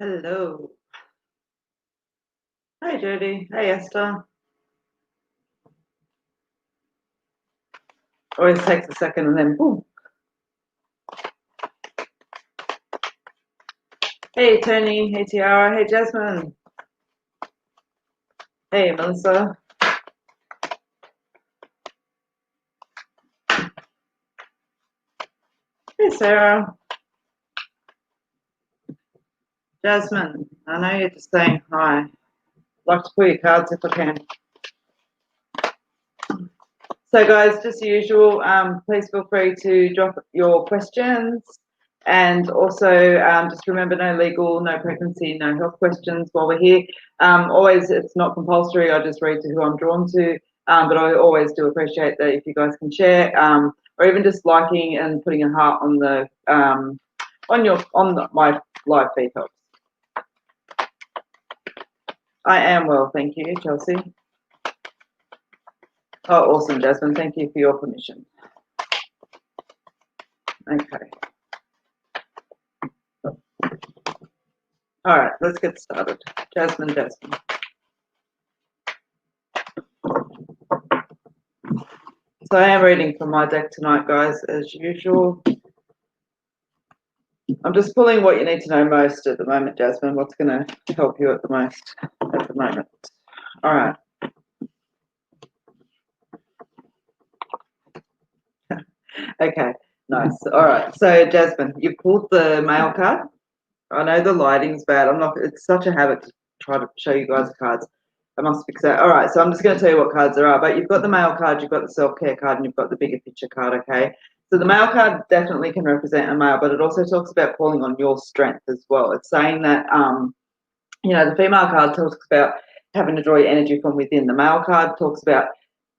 Hello. Hey, Jody. Hey, Esther. Always takes a second and then boom. Hey, Tony. Hey, Tiara. Hey, Jasmine. Hey, Melissa. Hey, Sarah. Jasmine. I know you're just saying hi. Like to pull your cards if I can. So, guys, just as usual, please feel free to drop your questions. And also, just remember, no legal, no pregnancy, no health questions while we're here. Always, it's not compulsory. I just read to who I'm drawn to. But I always do appreciate that if you guys can share, or even just liking and putting a heart on the my live feed helps. I am well, thank you, Chelsea. Oh, awesome, Jasmine. Thank you for your permission. Okay. All right, let's get started. Jasmine. So I am reading from my deck tonight, guys, as usual. I'm just pulling what you need to know most at the moment, Jasmine. What's going to help you at the most at the moment? All right. Okay, nice. All right. So, Jasmine, you pulled the male card. I know the lighting's bad. It's such a habit to try to show you guys the cards. I must fix that. All right. So, I'm just going to tell you what cards there are. But you've got the male card, you've got the self care card, and you've got the bigger picture card. Okay. So, the male card definitely can represent a male, but it also talks about calling on your strength as well. It's saying that, the female card talks about having to draw your energy from within. The male card talks about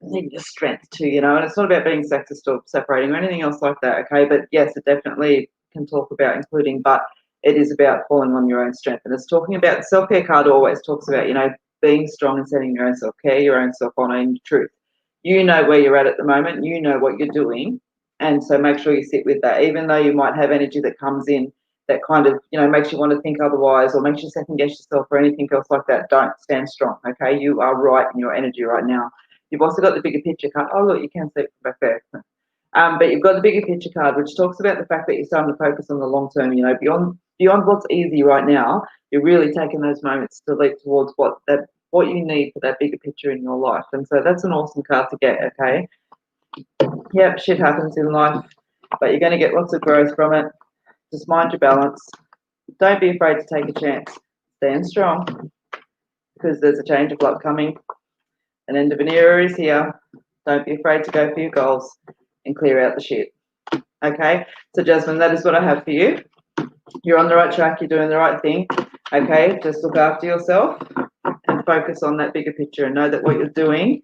needing your strength too, and it's not about being sexist or separating or anything else like that, okay? But yes, it definitely can talk about including, but it is about falling on your own strength. And it's talking about the self-care card always talks about, being strong and setting your own self-care, your own self-honor and truth. You know where you're at the moment, you know what you're doing. And so make sure you sit with that, even though you might have energy that comes in that kind of, makes you want to think otherwise or makes you second guess yourself or anything else like that. Don't stand strong, okay? You are right in your energy right now. You've also got the bigger picture card. Oh, look, you can see it back there. But you've got the bigger picture card, which talks about the fact that you're starting to focus on the long term, beyond what's easy right now. You're really taking those moments to leap towards what you need for that bigger picture in your life. And so that's an awesome card to get, okay? Yep, shit happens in life, but you're going to get lots of growth from it. Just mind your balance. Don't be afraid to take a chance. Stand strong because there's a change of luck coming. An end of an era is here. Don't be afraid to go for your goals and clear out the shit. Okay? So, Jasmine, that is what I have for you. You're on the right track. You're doing the right thing. Okay? Just look after yourself and focus on that bigger picture and know that what you're doing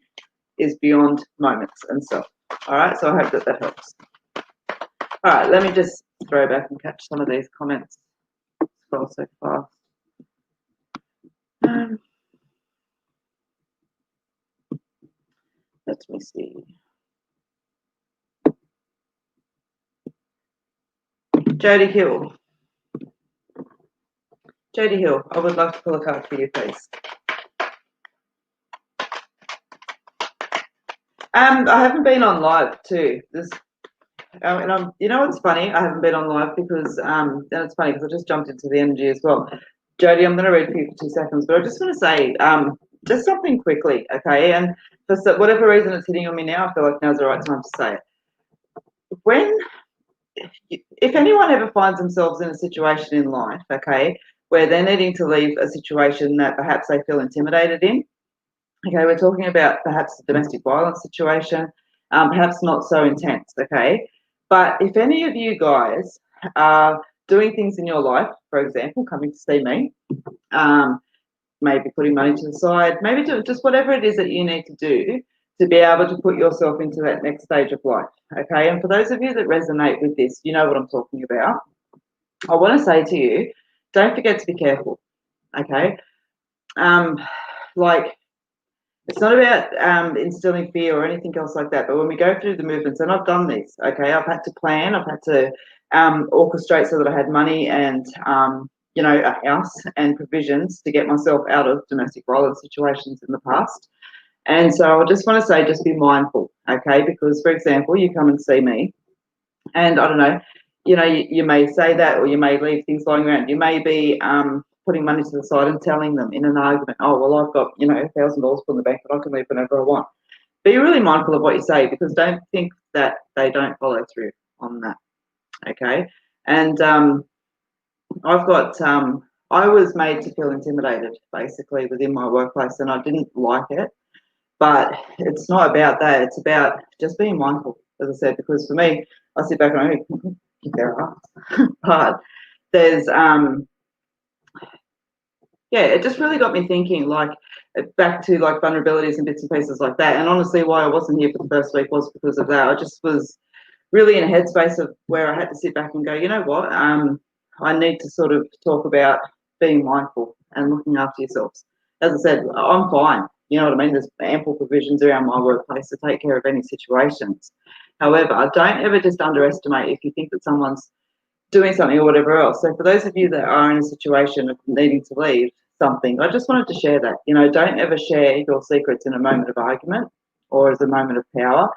is beyond moments and self. All right? So I hope that helps. All right. Let me just throw back and catch some of these comments. Scroll so fast. Let me see. Jody Hill. Jody Hill, I would love to pull a card for you, please. I haven't been on live too. And what's funny? I haven't been on live because, and it's funny because I just jumped into the energy as well. Jody, I'm going to read for you for 2 seconds, but I just want to say just something quickly, okay? And for whatever reason it's hitting on me now, I feel like now's the right time to say it. If anyone ever finds themselves in a situation in life, okay, where they're needing to leave a situation that perhaps they feel intimidated in, okay, we're talking about perhaps a domestic violence situation, perhaps not so intense, okay? But if any of you guys are doing things in your life, for example, coming to see me, maybe putting money to the side, maybe just whatever it is that you need to do to be able to put yourself into that next stage of life, okay? And for those of you that resonate with this, you know what I'm talking about. I want to say to you, don't forget to be careful, okay? It's not about instilling fear or anything else like that, but when we go through the movements, and I've done this, okay, I've had to plan, I've had to orchestrate so that I had money and, you know, a house and provisions to get myself out of domestic violence situations in the past. And so I just want to say, just be mindful, okay? Because, for example, you come and see me, and I don't know, you may say that, or you may leave things lying around. You may be putting money to the side and telling them in an argument, oh, well, I've got, $1,000 put in the bank that I can leave whenever I want. Be really mindful of what you say, because don't think that they don't follow through on that, okay? And I've got, I was made to feel intimidated, basically, within my workplace, and I didn't like it. But it's not about that. It's about just being mindful, as I said, because for me, I sit back and I kick their ass. But there's, it just really got me thinking, like, back to like vulnerabilities and bits and pieces like that. And honestly, why I wasn't here for the first week was because of that. I just was really in a headspace of where I had to sit back and go, you know what? I need to sort of talk about being mindful and looking after yourselves. As I said, I'm fine. You know what I mean? There's ample provisions around my workplace to take care of any situations. However, don't ever just underestimate if you think that someone's doing something or whatever else. So for those of you that are in a situation of needing to leave something, I just wanted to share that. Don't ever share your secrets in a moment of argument or as a moment of power.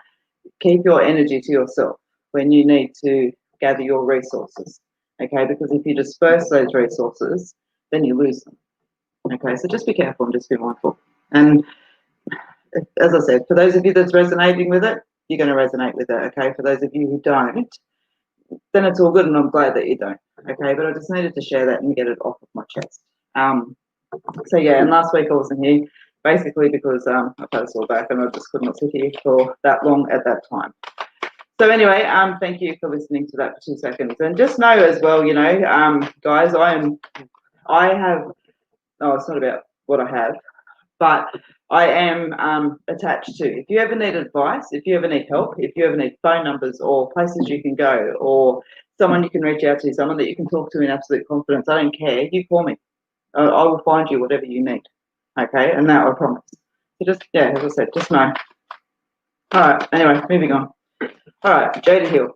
Keep your energy to yourself when you need to gather your resources, okay? Because if you disperse those resources, then you lose them, okay? So just be careful and just be mindful. And as I said, for those of you that's resonating with it, you're going to resonate with it, okay? For those of you who don't, then it's all good, and I'm glad that you don't, okay? But I just needed to share that and get it off of my chest. So yeah, and last week I wasn't here, basically because I've had a sore back and I just could not sit here for that long at that time. So anyway, thank you for listening to that for 2 seconds. And just know as well, guys, it's not about what I have, but I am attached to. If you ever need advice, if you ever need help, if you ever need phone numbers or places you can go or someone you can reach out to, someone that you can talk to in absolute confidence, I don't care. You call me. I will find you whatever you need. Okay, and that I promise. So just, as I said, just know. All right, anyway, moving on. All right, Jody Hill.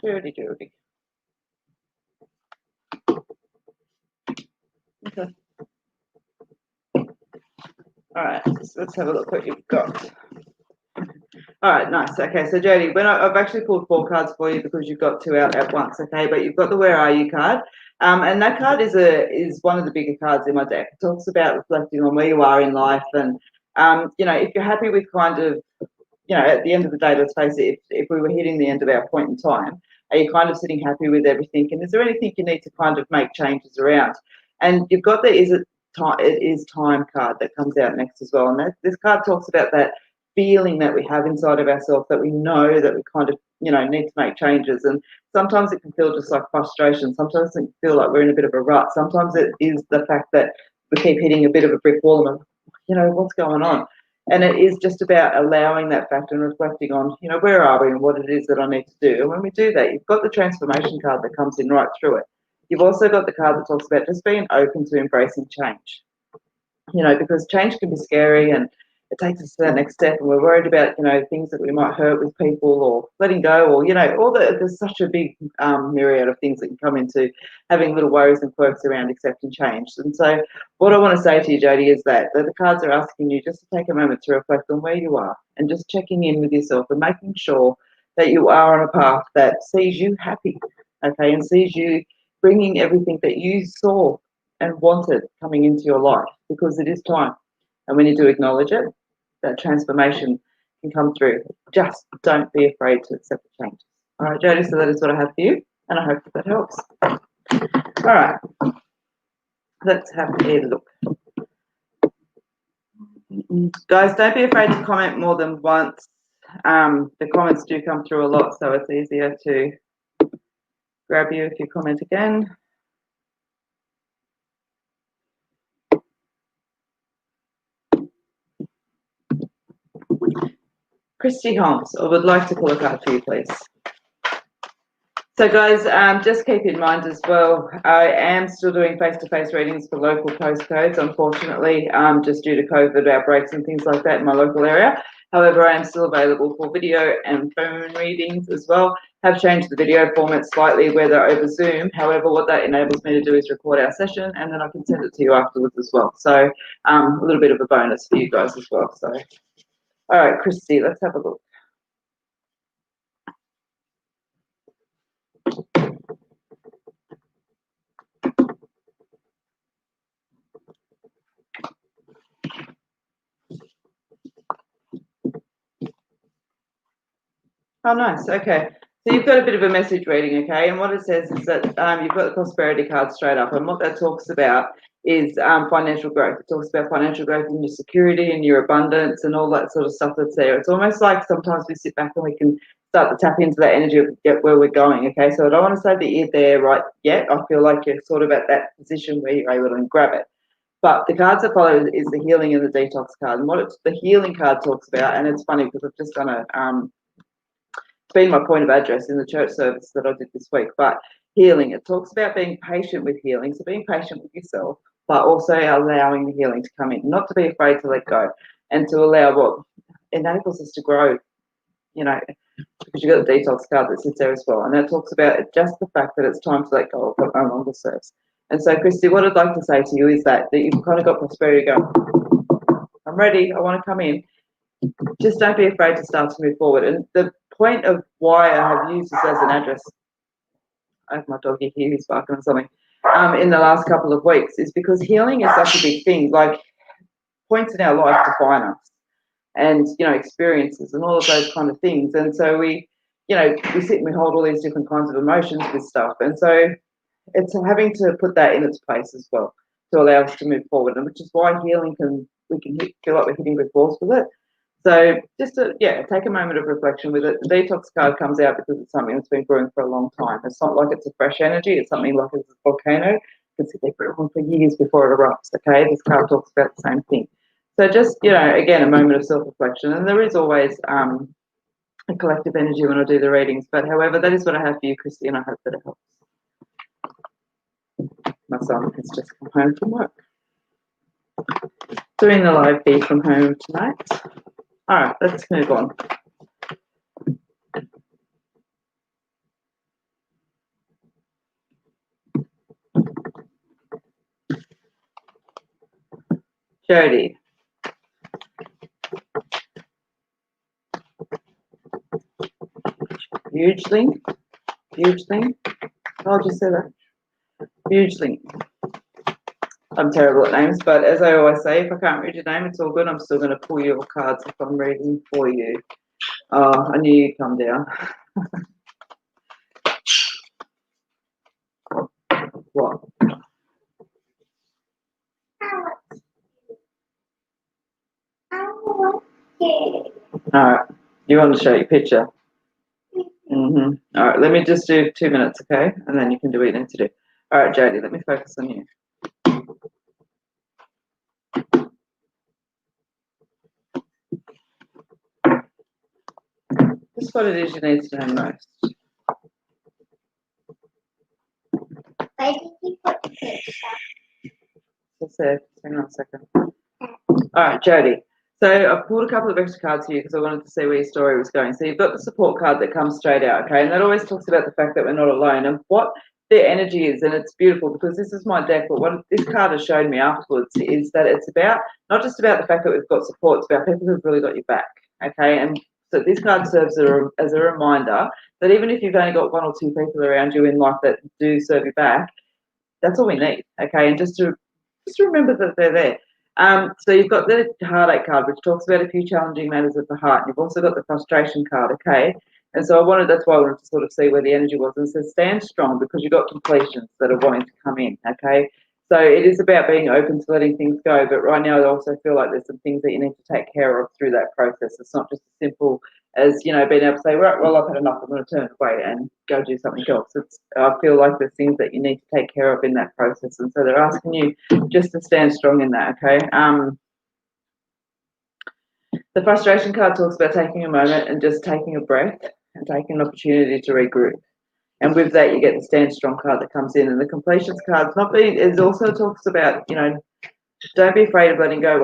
Jody. Okay. All right, let's have a look what you've got. All right, nice. Okay, so Jody, I've actually pulled 4 cards for you because you've got 2 out at once. Okay, but you've got the Where Are You card, and that card is one of the bigger cards in my deck. It talks about reflecting on where you are in life, and if you're happy with kind of, at the end of the day, let's face it, if we were hitting the end of our point in time, are you kind of sitting happy with everything? And is there anything you need to kind of make changes around? And you've got the It Is Time card that comes out next as well. And this card talks about that feeling that we have inside of ourselves, that we know that we kind of, need to make changes. And sometimes it can feel just like frustration. Sometimes it can feel like we're in a bit of a rut. Sometimes it is the fact that we keep hitting a bit of a brick wall and, what's going on? And it is just about allowing that fact and reflecting on, where are we and what it is that I need to do. And when we do that, you've got the transformation card that comes in right through it. You've also got the card that talks about just being open to embracing change, because change can be scary and it takes us to that next step, and we're worried about, things that we might hurt with people or letting go, or, there's such a big myriad of things that can come into having little worries and quirks around accepting change. And so what I want to say to you, Jody, is that the cards are asking you just to take a moment to reflect on where you are and just checking in with yourself and making sure that you are on a path that sees you happy, okay, and sees you bringing everything that you saw and wanted coming into your life, because it is time. And when you do acknowledge it, that transformation can come through. Just don't be afraid to accept the changes. All right, Jody, so that is what I have for you, and I hope that helps. All right, let's have a look. Guys, don't be afraid to comment more than once. The comments do come through a lot, so it's easier to grab you if you comment again. Christy Holmes, I would like to pull a card for you, please. So guys, just keep in mind as well, I am still doing face-to-face readings for local postcodes, unfortunately, just due to COVID outbreaks and things like that in my local area. However, I am still available for video and phone readings as well. Have changed the video format slightly where they're over Zoom. However, what that enables me to do is record our session and then I can send it to you afterwards as well. So a little bit of a bonus for you guys as well. So, all right, Christy, let's have a look. Oh, nice. Okay. So you've got a bit of a message reading, okay? And what it says is that you've got the prosperity card straight up. And what that talks about is financial growth. It talks about financial growth and your security and your abundance and all that sort of stuff that's there. It's almost like sometimes we sit back and we can start to tap into that energy of get where we're going, okay? So I don't want to say that you're there right yet. I feel like you're sort of at that position where you're able to grab it. But the cards that follow is the healing and the detox card. And what the healing card talks about, and it's funny because I've just done a it's been my point of address in the church service that I did this week, but healing, it talks about being patient with healing, so being patient with yourself, but also allowing the healing to come in, not to be afraid to let go, and to allow what enables us to grow, you know, because you've got the detox card that sits there as well, and that talks about just the fact that it's time to let go of what no longer serves. And so, Christy, what I'd like to say to you is that you've kind of got prosperity going, I'm ready, I want to come in. Just don't be afraid to start to move forward. And the point of why I have used this as an address, I have my doggy here, he's barking on something, in the last couple of weeks is because healing is such a big thing. Like points in our life define us and, you know, experiences and all of those kind of things. And so we, you know, we sit and we hold all these different kinds of emotions with stuff. And so it's having to put that in its place as well to allow us to move forward. And which is why healing we can feel like we're hitting brick walls with it. So just to, take a moment of reflection with it. The detox card comes out because it's something that's been brewing for a long time. It's not like it's a fresh energy. It's something like it's a volcano. You can sit there for years before it erupts, okay? This card talks about the same thing. So just, you know, again, a moment of self-reflection. And there is always a collective energy when I do the readings. But however, that is what I have for you, Christy, and I hope that it helps. My son has just come home from work. Doing the live feed from home tonight. All right, let's move on. Jody. Hugely. I'll just say that. Hugely. I'm terrible at names, but as I always say, if I can't read your name, it's all good. I'm still going to pull your cards if I'm reading for you. Oh, I knew you'd come down. What? All right. You want to show your picture? All right. Let me just do 2 minutes, okay? And then you can do what you need to do. All right, Jody, let me focus on you. Just what it is you need to know most. Where did you put the picture? Just there. Hang on a second. All right, Jody. So I've pulled a couple of extra cards for you because I wanted to see where your story was going. So you've got the support card that comes straight out, okay? And that always talks about the fact that we're not alone and what the energy is. And it's beautiful because this is my deck, but what this card has shown me afterwards is that it's about, not just about the fact that we've got support, it's about people who've really got your back, okay? And so this card serves as a reminder that even if you've only got 1 or 2 people around you in life that do serve you back, that's all we need, okay? And just to remember that they're there. So you've got the heartache card, which talks about a few challenging matters of the heart. You've also got the frustration card, okay? And so that's why I wanted to sort of see where the energy was. And it says stand strong because you've got completions that are wanting to come in, okay? So it is about being open to letting things go. But right now I also feel like there's some things that you need to take care of through that process. It's not just as simple as, you know, being able to say, right, well, I've had enough, I'm going to turn away and go do something else. I feel like there's things that you need to take care of in that process. And so they're asking you just to stand strong in that, okay? The frustration card talks about taking a moment and just taking a breath and taking an opportunity to regroup. And with that, you get the Stand Strong card that comes in, and the Completions card's not being. It also talks about, you know, don't be afraid of letting go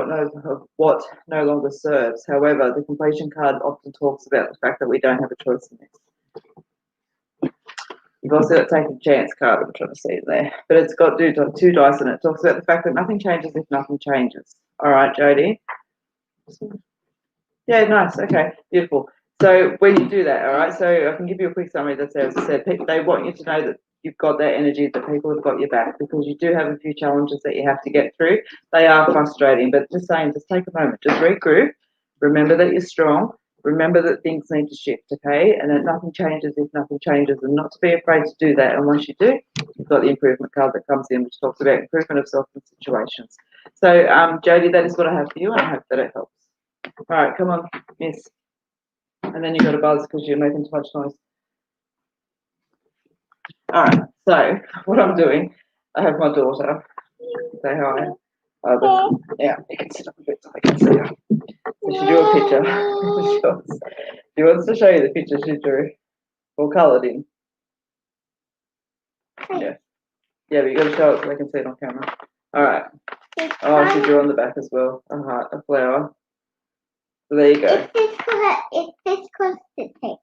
what no longer serves. However, the Completion card often talks about the fact that we don't have a choice in this. You've also got Take a Chance card. I'm trying to see it there, but it's got two dice in it. It talks about the fact that nothing changes if nothing changes. All right, Jodie. Yeah, nice. Okay, beautiful. So when you do that, all right, so I can give you a quick summary that says, as I said, they want you to know that you've got that energy, that people have got your back, because you do have a few challenges that you have to get through. They are frustrating, but just saying, just take a moment, just regroup, remember that you're strong, remember that things need to shift, okay, and that nothing changes if nothing changes, and not to be afraid to do that. And once you do, you've got the improvement card that comes in, which talks about improvement of self in situations. So, Jodie, that is what I have for you, and I hope that it helps. All right, come on, miss. And then you got to buzz because you're making too much noise. All right, so what I'm doing, I have my daughter. Say hi. Yeah, you can sit up a bit so I can see her. So she drew a picture. She wants to show you the picture she drew or coloured in. Yeah. Yeah, but you got to show it so they can see it on camera. All right. Oh, she drew on the back as well. A heart, a flower. So there you go. Is this close to take?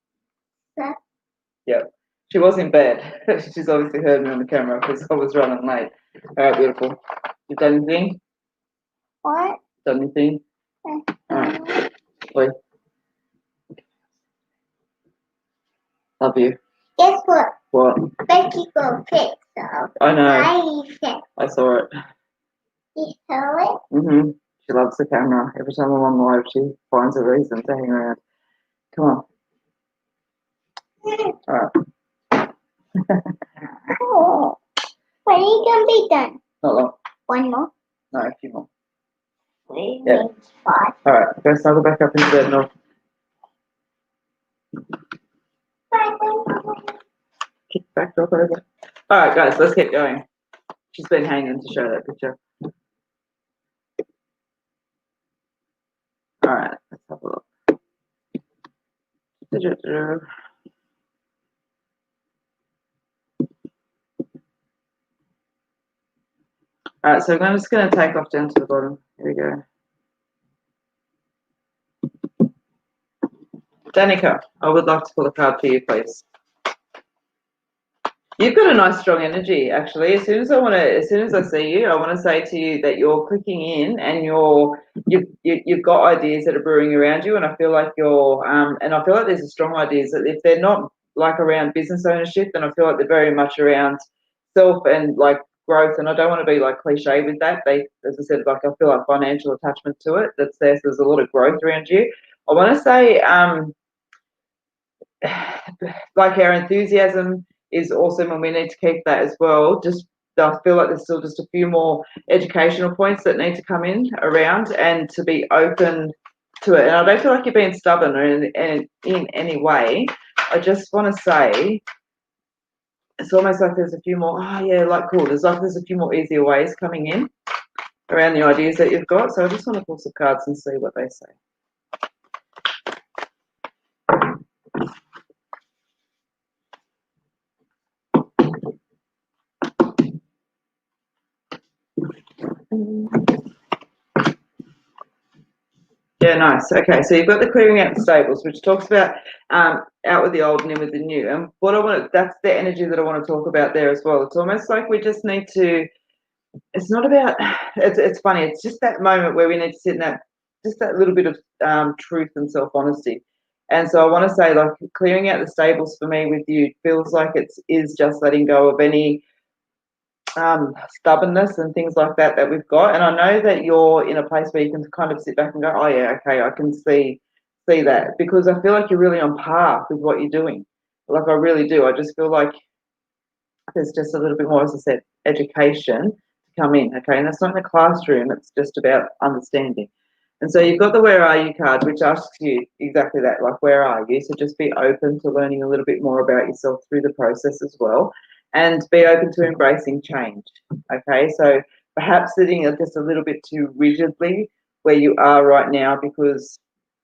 Yep. She was in bed. She's obviously heard me on the camera because I was running late. All right, beautiful. You done anything? What? Done anything? All right. Bye. Love you. Guess what? What? Becky got pizza. I know. I saw it. You saw it? Mm-hmm. She loves the camera. Every time I'm on live, she finds a reason to hang around. Come on. All right. Oh. When are you gonna be done? Not long. One more? No, a few more. Yeah. Five. All right. Go snuggle back up into bed now. Kick back, drop over. All right, guys, let's get going. She's been hanging to show that picture. All right, let's have a look. All right, so I'm just going to take off down to the bottom. Here we go. Danica, I would like to pull a card for you, please. You've got a nice strong energy, actually. As soon as I see you, I want to say to you that you're clicking in and you've got ideas that are brewing around you, and I feel like there's a strong ideas that if they're not like around business ownership, then I feel like they're very much around self and like growth. And I don't want to be like cliche with that. As I said, like I feel like financial attachment to it. That's there. So there's a lot of growth around you. I want to say, like our enthusiasm is awesome, and we need to keep that as well. Just I feel like there's still just a few more educational points that need to come in around, and to be open to it. And I don't feel like you're being stubborn or in any way. I just want to say it's almost like there's a few more. Oh yeah, like cool. There's a few more easier ways coming in around the ideas that you've got. So I just want to pull some cards and see what they say. Yeah, nice. Okay, so you've got the clearing out the stables, which talks about out with the old and in with the new. And that's the energy that I want to talk about there as well. It's almost like we just need to, it's not about, it's funny, it's just that moment where we need to sit in that little bit of truth and self-honesty. And so I want to say, like, clearing out the stables for me with you feels like it is just letting go of any stubbornness and things like that we've got. And I know that you're in a place where you can kind of sit back and go, oh yeah, okay, I can see that, because I feel like you're really on par with what you're doing. Like I really do. I just feel like there's just a little bit more, as I said, education to come in, okay? And that's not in the classroom, it's just about understanding. And so you've got the Where Are You card, which asks you exactly that, like, where are you? So just be open to learning a little bit more about yourself through the process as well, and be open to embracing change, okay? So perhaps sitting just a little bit too rigidly where you are right now, because,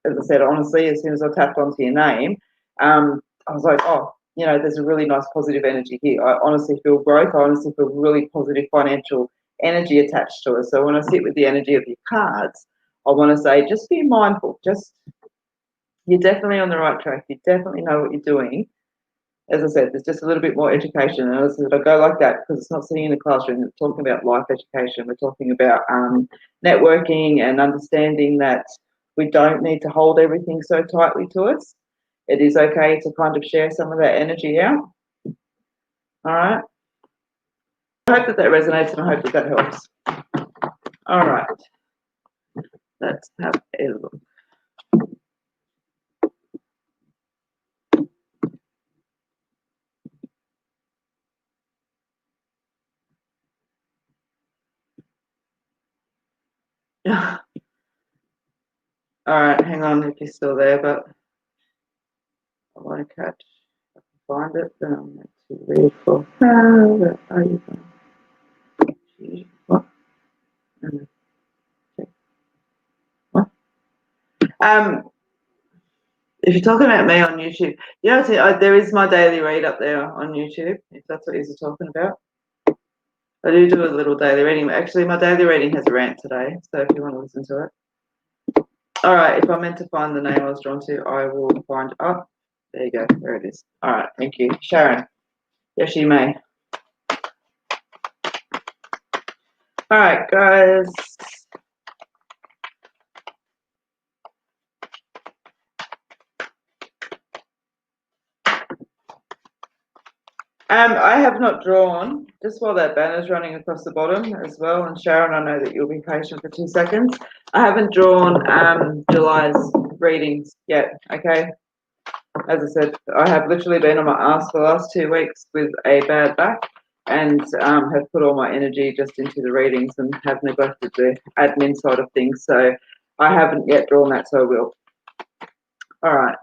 as I said, honestly, as soon as I tapped onto your name, I was like, oh, there's a really nice positive energy here. I honestly feel growth. I honestly feel really positive financial energy attached to it. So when I sit with the energy of your cards, I want to say, just be mindful. You're definitely on the right track. You definitely know what you're doing. As I said, there's just a little bit more education. And as I said, I go like that because it's not sitting in the classroom. It's talking about life education. We're talking about networking and understanding that we don't need to hold everything so tightly to us. It is okay to kind of share some of that energy out. All right. I hope that resonates, and I hope that helps. All right. Let's have a look. All right, hang on if you're still there, but I want to catch. If I can find it, then I'm going to read for. Where are you going? What? Okay. What? If you're talking about me on YouTube, there is my daily read up there on YouTube. If that's what you're talking about, I do a little daily reading. Actually, my daily reading has a rant today, so if you want to listen to it. All right, if I meant to find the name I was drawn to, I will find. Oh, there you go. There it is. All right, thank you, Sharon. Yes, you may. All right, guys. I have not drawn, just while that banner's running across the bottom as well, and Sharon, I know that you'll be patient for 2 seconds. I haven't drawn July's readings yet, okay? As I said, I have literally been on my ass for the last 2 weeks with a bad back and have put all my energy just into the readings and have neglected the admin side of things, so I haven't yet drawn that, so I will. All right.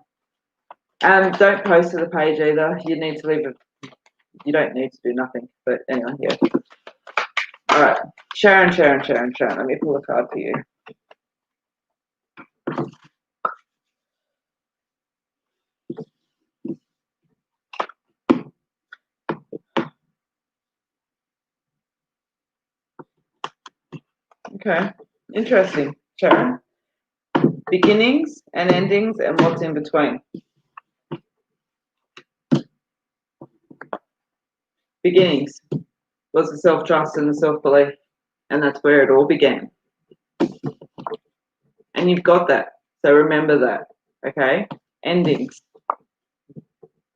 Don't post to the page either. You need to leave it. You don't need to do nothing, but anyway, yeah. All right, Sharon. Let me pull a card for you. Okay, interesting, Sharon. Beginnings and endings and what's in between. Beginnings was the self-trust and the self-belief, and that's where it all began. And you've got that, so remember that, okay? Endings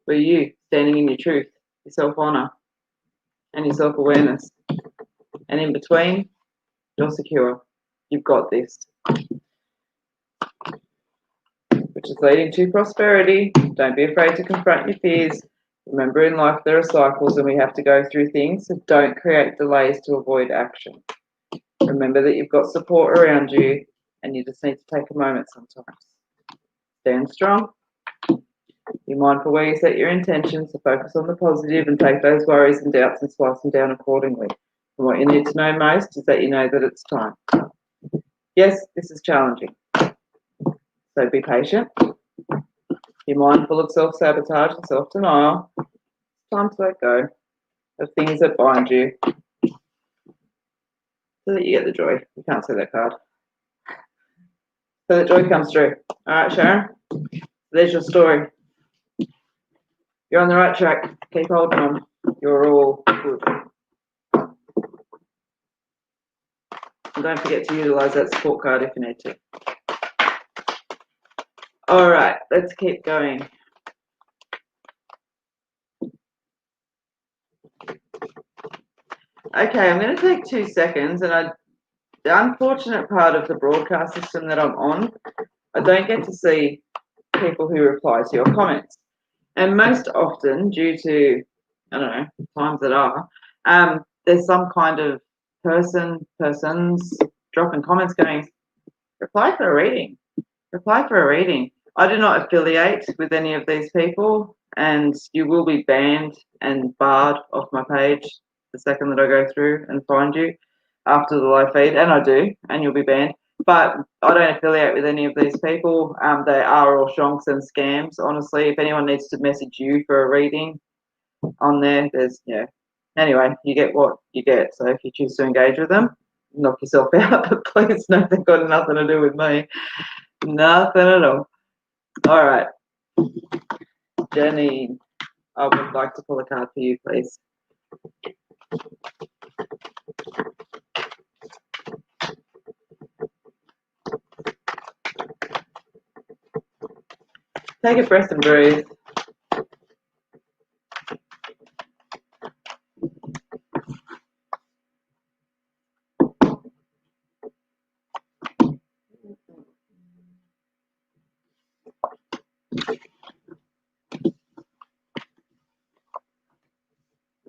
were you standing in your truth, your self-honor, and your self-awareness. And in between, you're secure. You've got this. Which is leading to prosperity. Don't be afraid to confront your fears. Remember, in life there are cycles and we have to go through things, so don't create delays to avoid action. Remember that you've got support around you and you just need to take a moment sometimes. Stand strong. Be mindful where you set your intentions, to focus on the positive and take those worries and doubts and slice them down accordingly. And what you need to know most is that you know that it's time. Yes, this is challenging. So be patient. Be mindful of self-sabotage and self-denial. It's time to let go of things that bind you so that you get the joy. You can't see that card. So that joy comes through. All right, Sharon? There's your story. You're on the right track. Keep holding on. You're all good. And don't forget to utilise that support card if you need to. All right, let's keep going. Okay, I'm going to take 2 seconds, and the unfortunate part of the broadcast system that I'm on, I don't get to see people who reply to your comments. And most often, due to, I don't know, times that are, there's some kind of persons dropping comments going, reply for a reading. I do not affiliate with any of these people, and you will be banned and barred off my page the second that I go through and find you after the live feed, and I do, and you'll be banned. But I don't affiliate with any of these people. They are all shonks and scams, honestly. If anyone needs to message you for a reading on there, there's, Anyway, you get what you get. So if you choose to engage with them, knock yourself out. But please know they've got nothing to do with me. Nothing at all. All right. Jenny, I would like to pull a card for you, please. Take a breath and breathe.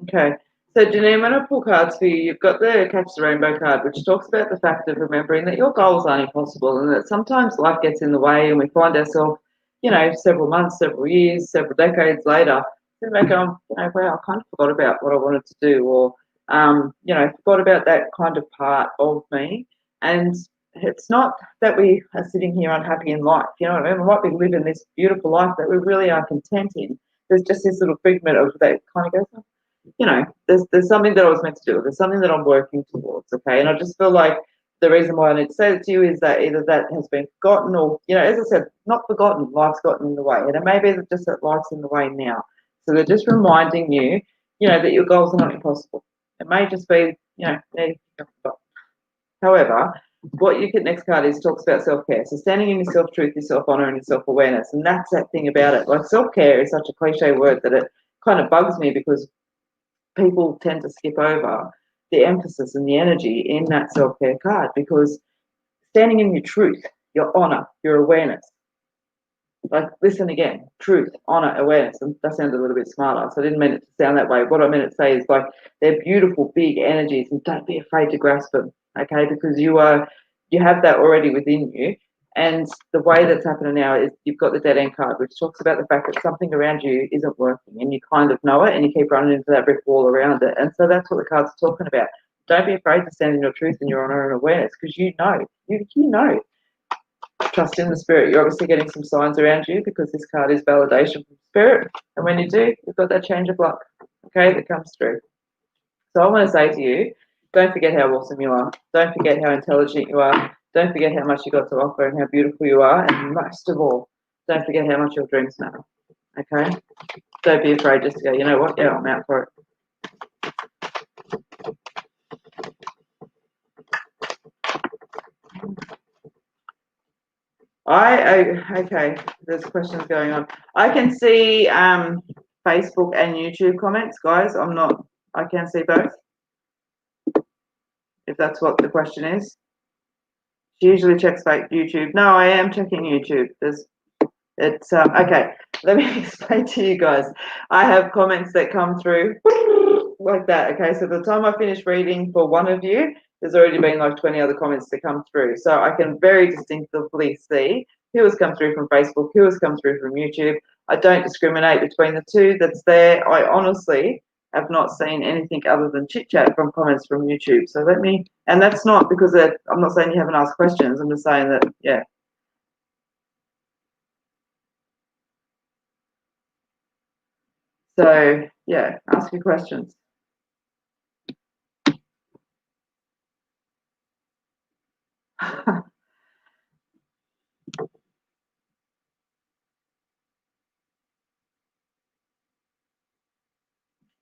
Okay. So, Janine, when I pull cards for you, you've got the Catch the Rainbow card, which talks about the fact of remembering that your goals aren't impossible and that sometimes life gets in the way and we find ourselves, several months, several years, several decades later, sitting back going, wow, I kind of forgot about what I wanted to do, or, forgot about that kind of part of me. And it's not that we are sitting here unhappy in life. You know what I mean? We might be living this beautiful life that we really are content in. There's just this little figment of that kind of goes, there's something that I was meant to do. There's something that I'm working towards, okay? And I just feel like the reason why I need to say that to you is that either that has been forgotten or, as I said, not forgotten, life's gotten in the way. And it may be just that life's in the way now. So they're just reminding you, that your goals are not impossible. It may just be, however, what you get next card is talks about self-care. So standing in your self-truth, your self-honor, and your self-awareness. And that's that thing about it. Like self-care is such a cliche word that it kind of bugs me because people tend to skip over the emphasis and the energy in that self-care card, because standing in your truth, your honor, your awareness, like listen again, truth, honor, awareness, and that sounds a little bit smarter, so I didn't mean it to sound that way. What I meant to say is like they're beautiful big energies and don't be afraid to grasp them, okay, because you have that already within you. And the way that's happening now is you've got the dead end card, which talks about the fact that something around you isn't working and you kind of know it and you keep running into that brick wall around it. And so that's what the card's talking about. Don't be afraid to stand in your truth and your honor and awareness, because you know. Trust in the spirit. You're obviously getting some signs around you because this card is validation from spirit. And when you do, you've got that change of luck, okay, that comes through. So I want to say to you, don't forget how awesome you are. Don't forget how intelligent you are. Don't forget how much you got to offer and how beautiful you are. And most of all, don't forget how much your dreams matter. Okay? Don't be afraid just to go, you know what? Yeah, I'm out for it. Okay, there's questions going on. I can see Facebook and YouTube comments, guys. I can see both. If that's what the question is. She usually checks YouTube. No, I am checking YouTube. It's okay. Let me explain to you guys. I have comments that come through like that. Okay, so the time I finish reading for one of you, there's already been like 20 other comments that come through. So I can very distinctively see who has come through from Facebook, who has come through from YouTube. I don't discriminate between the two that's there. I honestly have not seen anything other than chit chat from comments from YouTube. So and that's not because I'm not saying you haven't asked questions. I'm just saying that, yeah. So, yeah, ask your questions.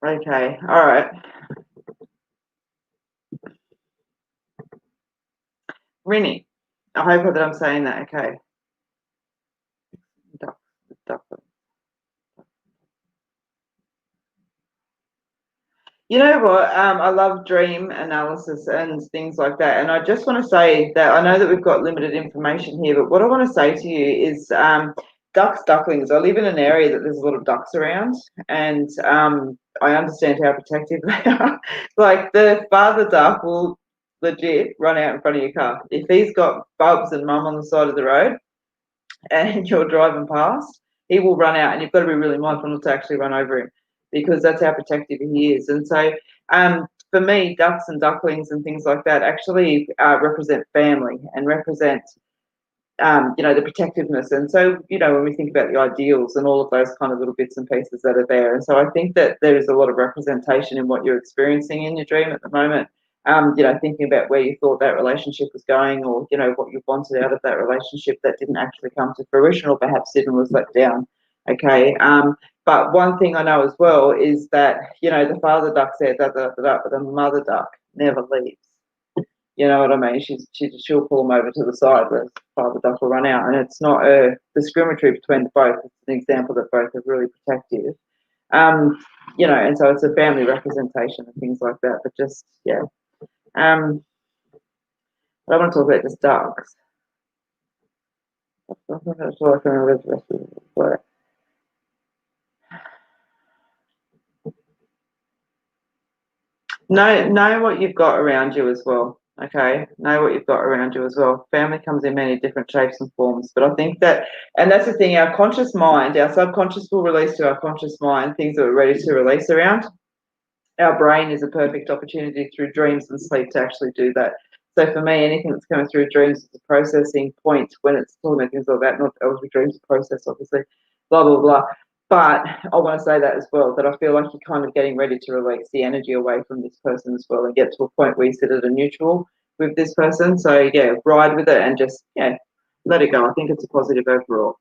Okay, all right. Rini, I hope that I'm saying that okay. You know what? I love dream analysis and things like that. And I just want to say that I know that we've got limited information here, but what I want to say to you is ducks, ducklings. I live in an area that there's a lot of ducks around, and I understand how protective they are. Like the father duck will legit run out in front of your car. If he's got Bubs and Mum on the side of the road and you're driving past, he will run out, and you've got to be really mindful not to actually run over him, because that's how protective he is. And so for me, ducks and ducklings and things like that actually represent family and represent, the protectiveness. And so, when we think about the ideals and all of those kind of little bits and pieces that are there. And so I think that there is a lot of representation in what you're experiencing in your dream at the moment. Thinking about where you thought that relationship was going, or, what you wanted out of that relationship that didn't actually come to fruition, or perhaps didn't, was let down. Okay. But one thing I know as well is that, the father duck said that, but the mother duck never leaves. You know what I mean? She'll pull them over to the side where father duck will run out, and it's not a discriminatory between the both. It's an example that both are really protective. And so it's a family representation and things like that. But just I don't want to talk about just ducks. That's all I can remember the rest of the work. Know what you've got around you as well. Okay, know what you've got around you as well. Family comes in many different shapes and forms, but I think that, and that's the thing, our conscious mind, our subconscious will release to our conscious mind things that we're ready to release around. Our brain is a perfect opportunity through dreams and sleep to actually do that. So for me, anything that's coming through dreams is a processing point when it's talking about things like that, not obviously dreams are process, obviously, blah, blah, blah. But I want to say that as well, that I feel like you're kind of getting ready to release the energy away from this person as well and get to a point where you sit at a neutral with this person. So, ride with it and just, let it go. I think it's a positive overall.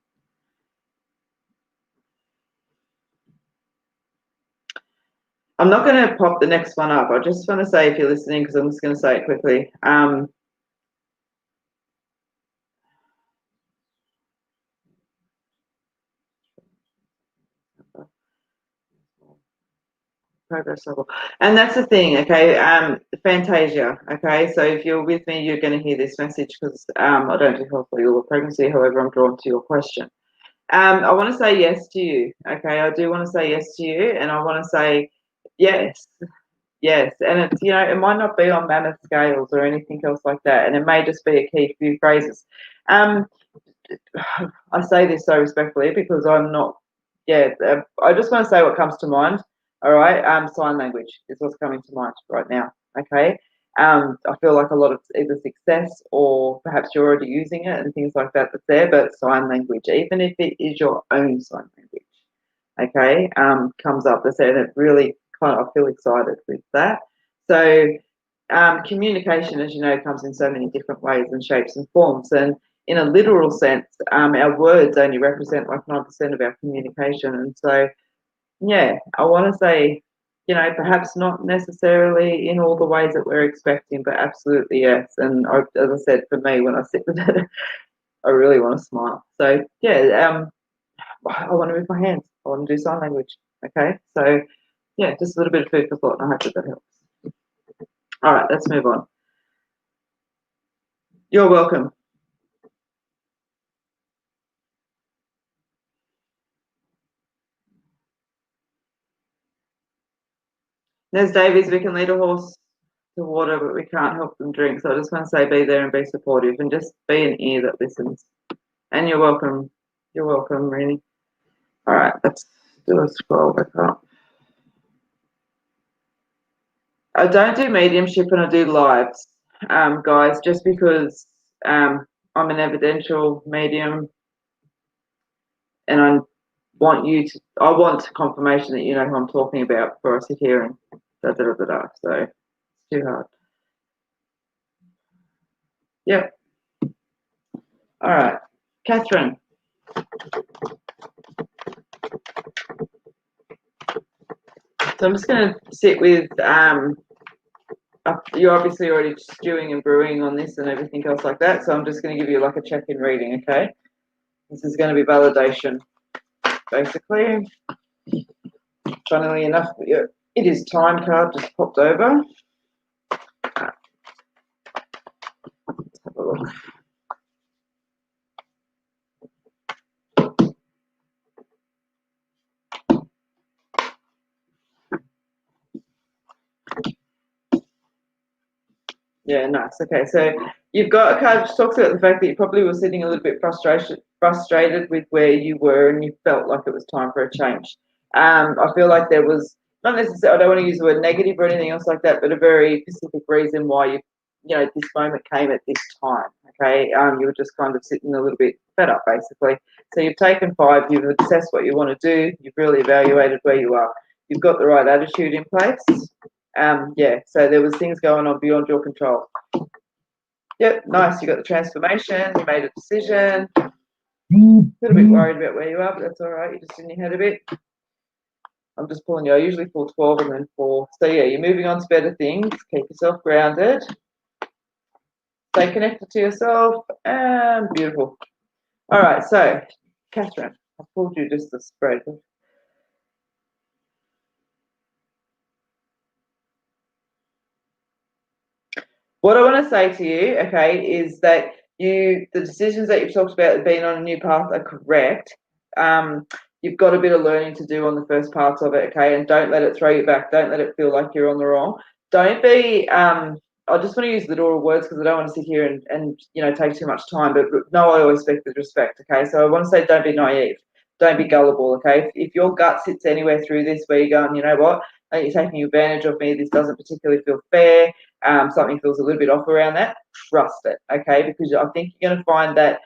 I'm not going to pop the next one up. I just want to say, if you're listening, because I'm just going to say it quickly. Progress level. And that's the thing, okay? Fantasia, okay? So if you're with me, you're going to hear this message because I don't do health or pregnancy. However, I'm drawn to your question. I want to say yes to you, okay? I do want to say yes to you, and I want to say yes. Yes, and it's, it might not be on mammoth scales or anything else like that, and it may just be a key few phrases. I say this so respectfully because I'm not, I just want to say what comes to mind, all right? Sign language is what's coming to mind right now, okay? I feel like a lot of either success or perhaps you're already using it and things like that that's there, but sign language, even if it is your own sign language, okay, comes up. And it really I feel excited with that. So communication, as you know, comes in so many different ways and shapes and forms. And in a literal sense, our words only represent like 9% of our communication. And so, I want to say, perhaps not necessarily in all the ways that we're expecting, but absolutely yes. And as I said, for me, when I sit with it, I really want to smile. So, I want to move my hands. I want to do sign language. Okay, so just a little bit of food for thought, and I hope that helps. All right, let's move on. You're welcome. There's Davies, we can lead a horse to water, but we can't help them drink. So I just want to say be there and be supportive and just be an ear that listens. And you're welcome. You're welcome, Rennie. All right, let's do a scroll back up. I don't do mediumship and I do lives, guys, just because I'm an evidential medium and I want confirmation that you know who I'm talking about before I sit here and da-da-da-da-da. So it's too hard. Yep. All right. Catherine. So I'm just going to sit with, you're obviously already stewing and brewing on this and everything else like that. So I'm just going to give you like a check-in reading, okay? This is going to be validation, basically. Funnily enough, it is time card just popped over. Let's have a look. Yeah, nice. Okay, so you've got a card which talks about the fact that you probably were sitting a little bit frustrated with where you were and you felt like it was time for a change. I feel like there was not necessarily, I don't want to use the word negative or anything else like that, but a very specific reason why this moment came at this time. Okay, you were just kind of sitting a little bit fed up, basically. So you've taken 5, you've assessed what you want to do, you've really evaluated where you are, you've got the right attitude in place. Yeah, so there was things going on beyond your control. Yep, nice. You got the transformation, you made a decision. A little bit worried about where you are, but that's all right. You're just in your head a bit. I'm just pulling you. I usually pull 12 and then 4. So, yeah, you're moving on to better things. Keep yourself grounded. Stay connected to yourself. And beautiful. All right, so, Catherine, I pulled you just the spread. What I want to say to you, okay, is that the decisions that you've talked about being on a new path are correct. You've got a bit of learning to do on the first parts of it, okay, and don't let it throw you back. Don't let it feel like you're on the wrong. Don't be, I just want to use the door of words because I don't want to sit here and take too much time, but no, I always speak with respect, okay? So I want to say don't be naive. Don't be gullible, okay? If your gut sits anywhere through this where you're going, you know what, I think you're taking advantage of me, this doesn't particularly feel fair, something feels a little bit off around that, trust it, okay? Because I think you're going to find that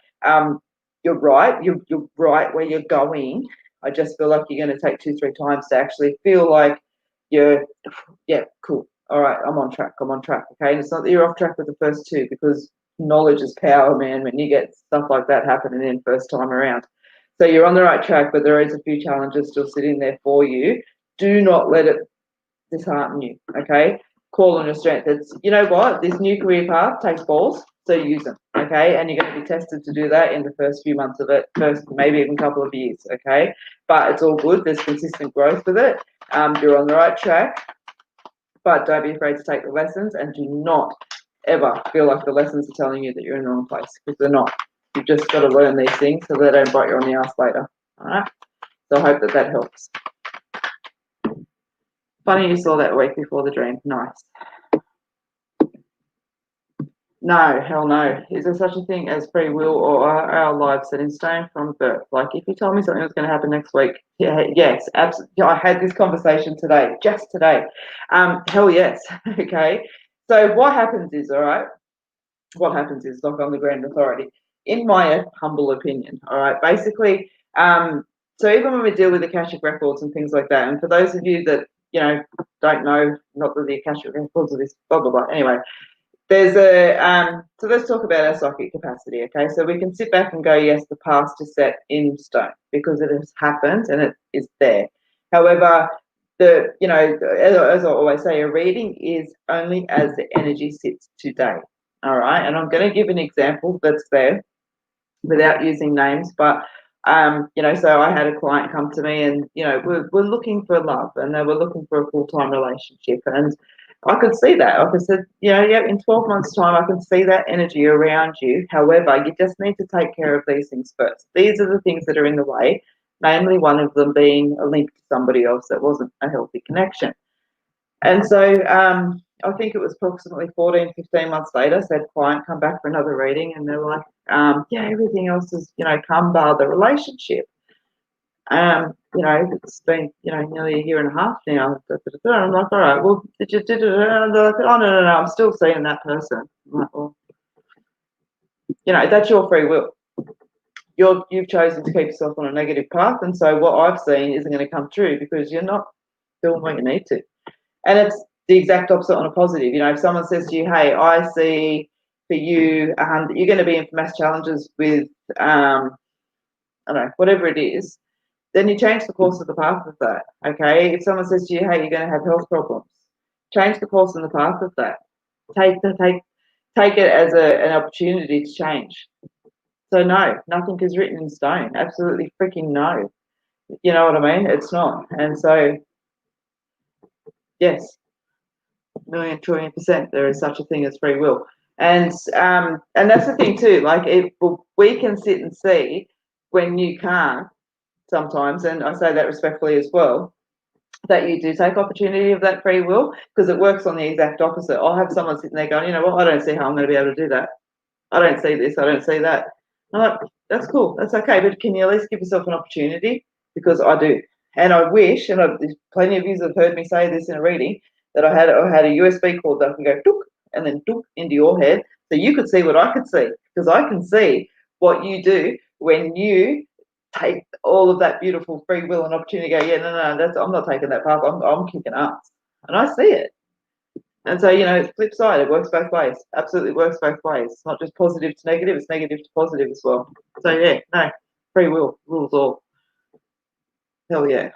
you're right. You're right where you're going. I just feel like you're going to take 2-3 times to actually feel like yeah, cool. All right, I'm on track. Okay, and it's not that you're off track with the first 2 because knowledge is power, man. When you get stuff like that happening in first time around, so you're on the right track, but there is a few challenges still sitting there for you. Do not let it dishearten you. Okay, call on your strength. It's, you know what, this new career path takes balls, so use them, okay? And you're going to be tested to do that in the first few months of it, first maybe even couple of years, okay? But it's all good. There's consistent growth with it. You're on the right track, but don't be afraid to take the lessons, and do not ever feel like the lessons are telling you that you're in the wrong place, because they're not. You've just got to learn these things so they don't bite you on the ass later, all right? So I hope that helps. Funny you saw that week before the dream. Nice. No, hell no. Is there such a thing as free will, or are our lives set in stone from birth? Like, if you told me something was going to happen next week, yeah, yes, absolutely. I had this conversation today, just today. Hell yes. Okay. So what happens is, all right, like on the grand authority, in my humble opinion, all right, basically, so even when we deal with Akashic records and things like that, and for those of you that, don't know, not that the Akashic records are this, blah, blah, blah. Anyway, there's so let's talk about our psychic capacity, okay? So we can sit back and go, yes, the past is set in stone because it has happened and it is there. However, as I always say, a reading is only as the energy sits today, all right? And I'm going to give an example that's there without using names, but so I had a client come to me and, we're looking for love and they were looking for a full-time relationship. And I could see that. I said, in 12 months' time, I can see that energy around you. However, you just need to take care of these things first. These are the things that are in the way, namely one of them being a link to somebody else that wasn't a healthy connection. And so I think it was approximately 14, 15 months later, so that client come back for another reading and they're like, everything else is, come bar the relationship. It's been, nearly a year and a half now. And I'm like, all right, well, did you, and they're like, oh, no, I'm still seeing that person. I'm like, well, that's your free will. You've chosen to keep yourself on a negative path, and so what I've seen isn't going to come true because you're not doing what you need to. And it's the exact opposite on a positive. If someone says to you, hey, I see for you that you're going to be in for mass challenges with, I don't know, whatever it is, then you change the course of the path of that, okay? If someone says to you, hey, you're going to have health problems, change the course and the path of that. Take it as an opportunity to change. So no, nothing is written in stone. Absolutely freaking no. You know what I mean? It's not. And so, yes, million trillion % there is such a thing as free will. And that's the thing too. Like, we can sit and see when you can't sometimes, and I say that respectfully as well, that you do take opportunity of that free will, because it works on the exact opposite. I'll have someone sitting there going, you know what, I don't see how I'm going to be able to do that. I don't see this, I don't see that. I'm like, that's cool, that's okay, but can you at least give yourself an opportunity? Because I do. And I wish, and there's plenty of you have heard me say this in a reading, that I had a USB cord that can go took and then took into your head, so you could see what I could see, because I can see what you do when you take all of that beautiful free will and opportunity. Go, yeah, no, I'm not taking that path. I'm kicking ass, and I see it. And so, flip side, it works both ways. Absolutely works both ways. It's not just positive to negative, it's negative to positive as well. So, yeah, no, free will rules all. Hell yeah.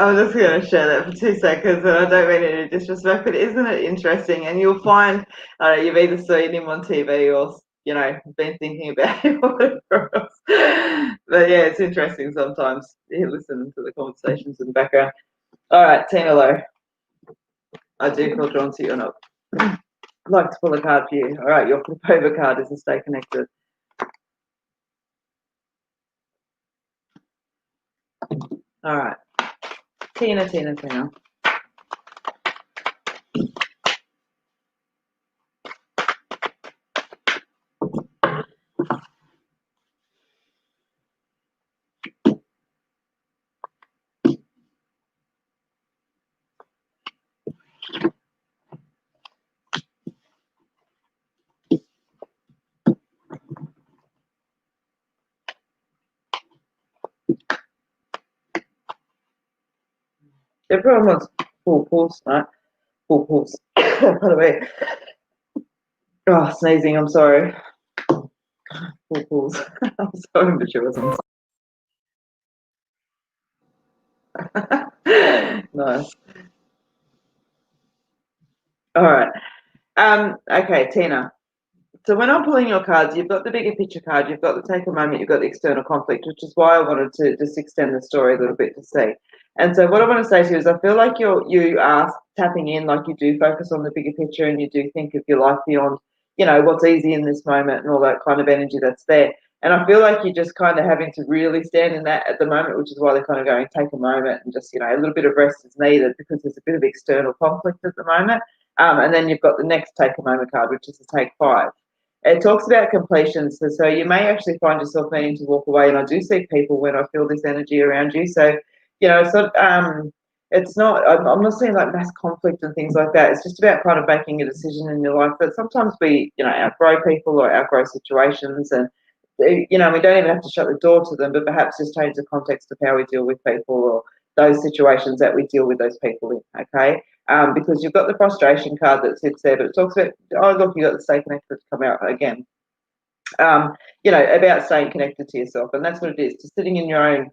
I'm just going to share that for 2 seconds, and I don't mean any disrespect, but isn't it interesting? And you'll find you've either seen him on TV or been thinking about him or whatever else. But yeah, it's interesting sometimes. You listen to the conversations in the background. All right, Tina Lowe, I do feel drawn to you or not. I'd like to pull a card for you. All right, your flip over card is to stay connected. All right, Tina. Everyone wants full pulse, right? Full pulse. By the way, sneezing. I'm sorry. Full pulse. I'm so immature. Nice. All right. Okay, Tina. So when I'm pulling your cards, you've got the bigger picture card, you've got the take a moment, you've got the external conflict, which is why I wanted to just extend the story a little bit to see. And so what I want to say to you is I feel like you are tapping in, like you do focus on the bigger picture and you do think of your life beyond, what's easy in this moment and all that kind of energy that's there. And I feel like you're just kind of having to really stand in that at the moment, which is why they're kind of going, take a moment and just, a little bit of rest is needed because there's a bit of external conflict at the moment. And then you've got the next take a moment card, which is the take 5. It talks about completion, so you may actually find yourself needing to walk away. And I do see people when I feel this energy around you. So, it's not. I'm not seeing like mass conflict and things like that. It's just about kind of making a decision in your life. But sometimes we, outgrow people or outgrow situations, and we don't even have to shut the door to them, but perhaps just change the context of how we deal with people or those situations that we deal with those people in. Okay. Because you've got the frustration card that sits there, but it talks about, oh, look, you've got the stay connected to come out again. About staying connected to yourself. And that's what it is, just sitting in your own,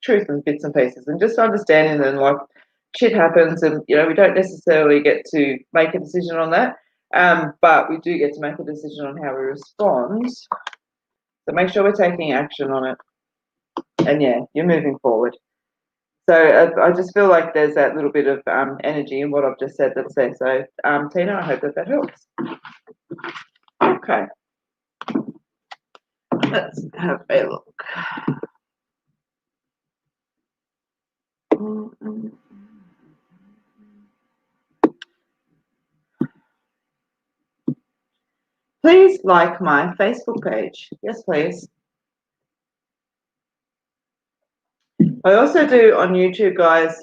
truth and bits and pieces and just understanding that, like, shit happens and, we don't necessarily get to make a decision on that. But we do get to make a decision on how we respond. So make sure we're taking action on it. And, yeah, you're moving forward. So I just feel like there's that little bit of energy in what I've just said that's there. So, Tina, I hope that helps. Okay. Let's have a look. Please like my Facebook page. Yes, please. I also do on YouTube, guys,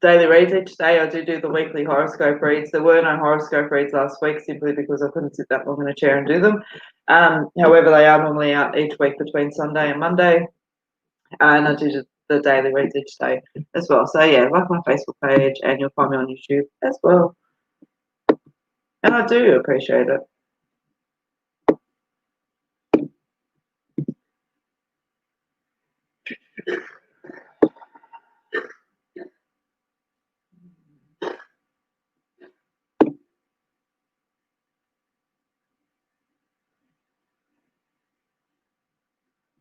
daily reads each day. I do the weekly horoscope reads. There were no horoscope reads last week simply because I couldn't sit that long in a chair and do them. However, they are normally out each week between Sunday and Monday. And I do the daily reads each day as well. So, yeah, like my Facebook page and you'll find me on YouTube as well. And I do appreciate it.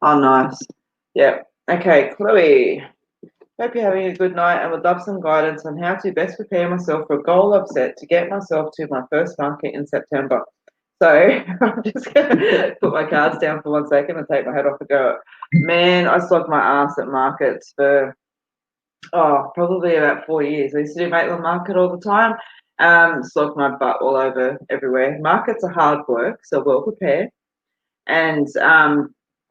Oh, nice. Yeah. Okay, Chloe. Hope you're having a good night and would love some guidance on how to best prepare myself for a goal I've set to get myself to my first market in September. So I'm just going to put my cards down for 1 second and take my head off and go, man, I slogged my ass at markets for Oh, probably about 4 years. I used to do Maitland Market all the time. Slog my butt all over everywhere. Markets are hard work, so well prepared, and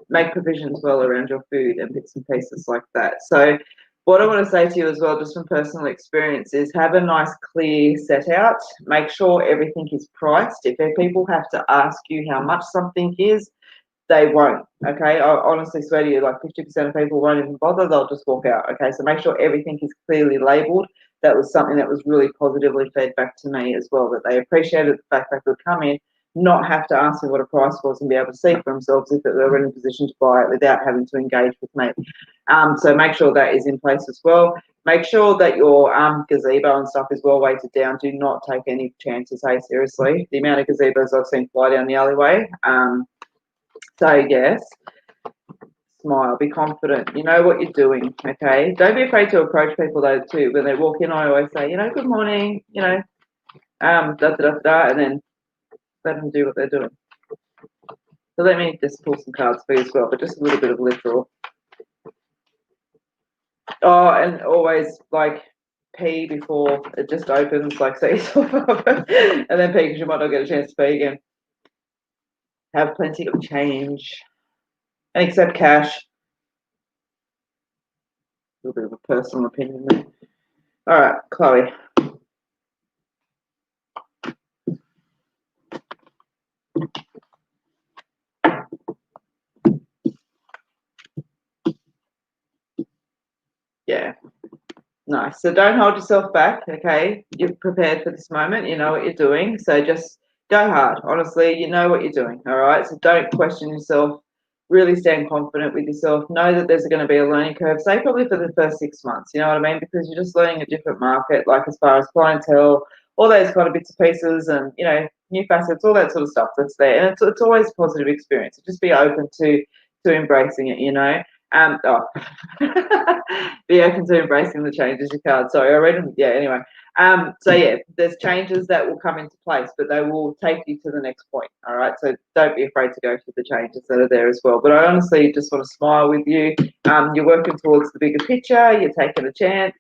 make provisions well around your food and bits and pieces like that. So, what I want to say to you as well, just from personal experience, is have a nice, clear set out. Make sure everything is priced. If people have to ask you how much something is, they won't. Okay, I honestly swear to you, like 50% of people won't even bother. They'll just walk out. Okay, so make sure everything is clearly labelled. That was something that was really positively fed back to me as well. That they appreciated the fact they could come in, not have to ask me what a price was, and be able to see for themselves if they were in a position to buy it without having to engage with me. So make sure that is in place as well. Make sure that your gazebo and stuff is well weighted down. Do not take any chances. Hey, seriously, the amount of gazebos I've seen fly down the alleyway. So yes, smile, be confident. You know what you're doing, okay? Don't be afraid to approach people though too. When they walk in, I always say, good morning, da da da da, and then let them do what they're doing. So let me just pull some cards for you as well, but just a little bit of literal. Oh, and always like pee before it just opens, like so and then pee because you might not get a chance to pee again. Have plenty of change, and accept cash. A little bit of a personal opinion there. All right, Chloe. Yeah. Nice. So don't hold yourself back, okay? You're prepared for this moment. You know what you're doing. So just go hard. Honestly, you know what you're doing, all right? So don't question yourself. Really stand confident with yourself. Know that there's going to be a learning curve, say probably for the first 6 months, you know what I mean? Because you're just learning a different market, like as far as clientele, all those kind of bits and pieces and, new facets, all that sort of stuff that's there. And it's always a positive experience. So just be open to embracing it. Oh, be open to embracing the changes, you can't. Sorry, I read them. Yeah, anyway. So yeah, there's changes that will come into place, but they will take you to the next point. All right. So don't be afraid to go through the changes that are there as well. But I honestly just want to smile with you. You're working towards the bigger picture, you're taking a chance.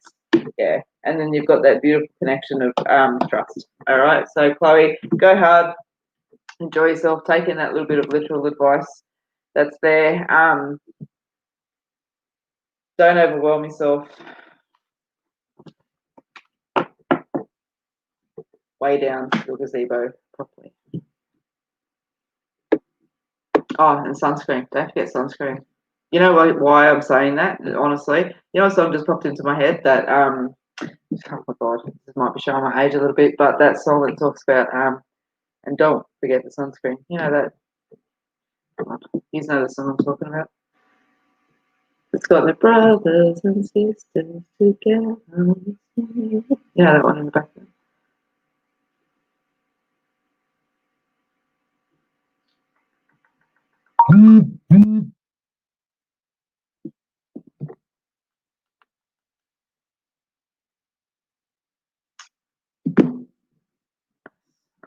Yeah. And then you've got that beautiful connection of trust. All right. So Chloe, go hard, enjoy yourself, take in that little bit of literal advice that's there. Don't overwhelm yourself. Way down your gazebo properly. Oh, and sunscreen. Don't forget sunscreen. You know why I'm saying that? Honestly, song just popped into my head that oh my god, this might be showing my age a little bit, but that song that talks about and don't forget the sunscreen. You know that. You know the song I'm talking about. It's got the brothers and sisters together. Yeah, that one in the background.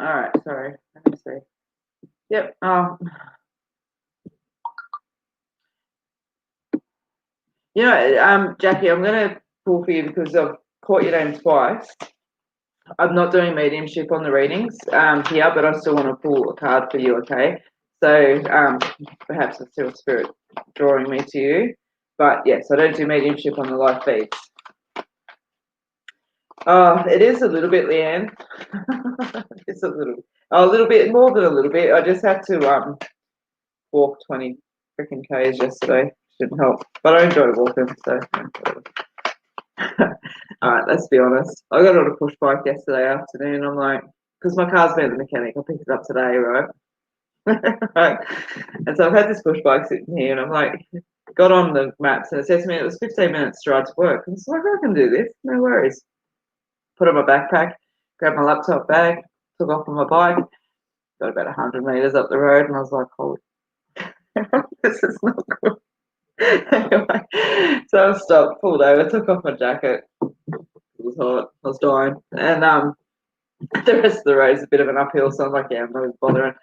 All right, sorry. Let me see. Yep. Jackie, I'm going to pull for you because I've caught your name twice. I'm not doing mediumship on the readings here, but I still want to pull a card for you, okay? So perhaps it's still spirit drawing me to you. But yes, I don't do mediumship on the live feeds. Oh, it is a little bit, Leanne. It's a little bit, more than a little bit. I just had to walk 20 freaking Ks yesterday. Didn't help. But I enjoyed walking, so all right, let's be honest. I got on a push bike yesterday afternoon. I'm like, because my car's been at the mechanic, I picked it up today, right? Right. And so I've had this push bike sitting here, and I'm like, got on the maps, and it says to me it was 15 minutes to ride to work. And so I can do this, no worries. Put on my backpack, grabbed my laptop bag, took off on my bike, got about 100 meters up the road, and I was like, holy, this is not good. Anyway, so I stopped, pulled over, took off my jacket. It was hot. I was dying. And the rest of the road is a bit of an uphill, so I'm like, yeah, I'm not even bothering.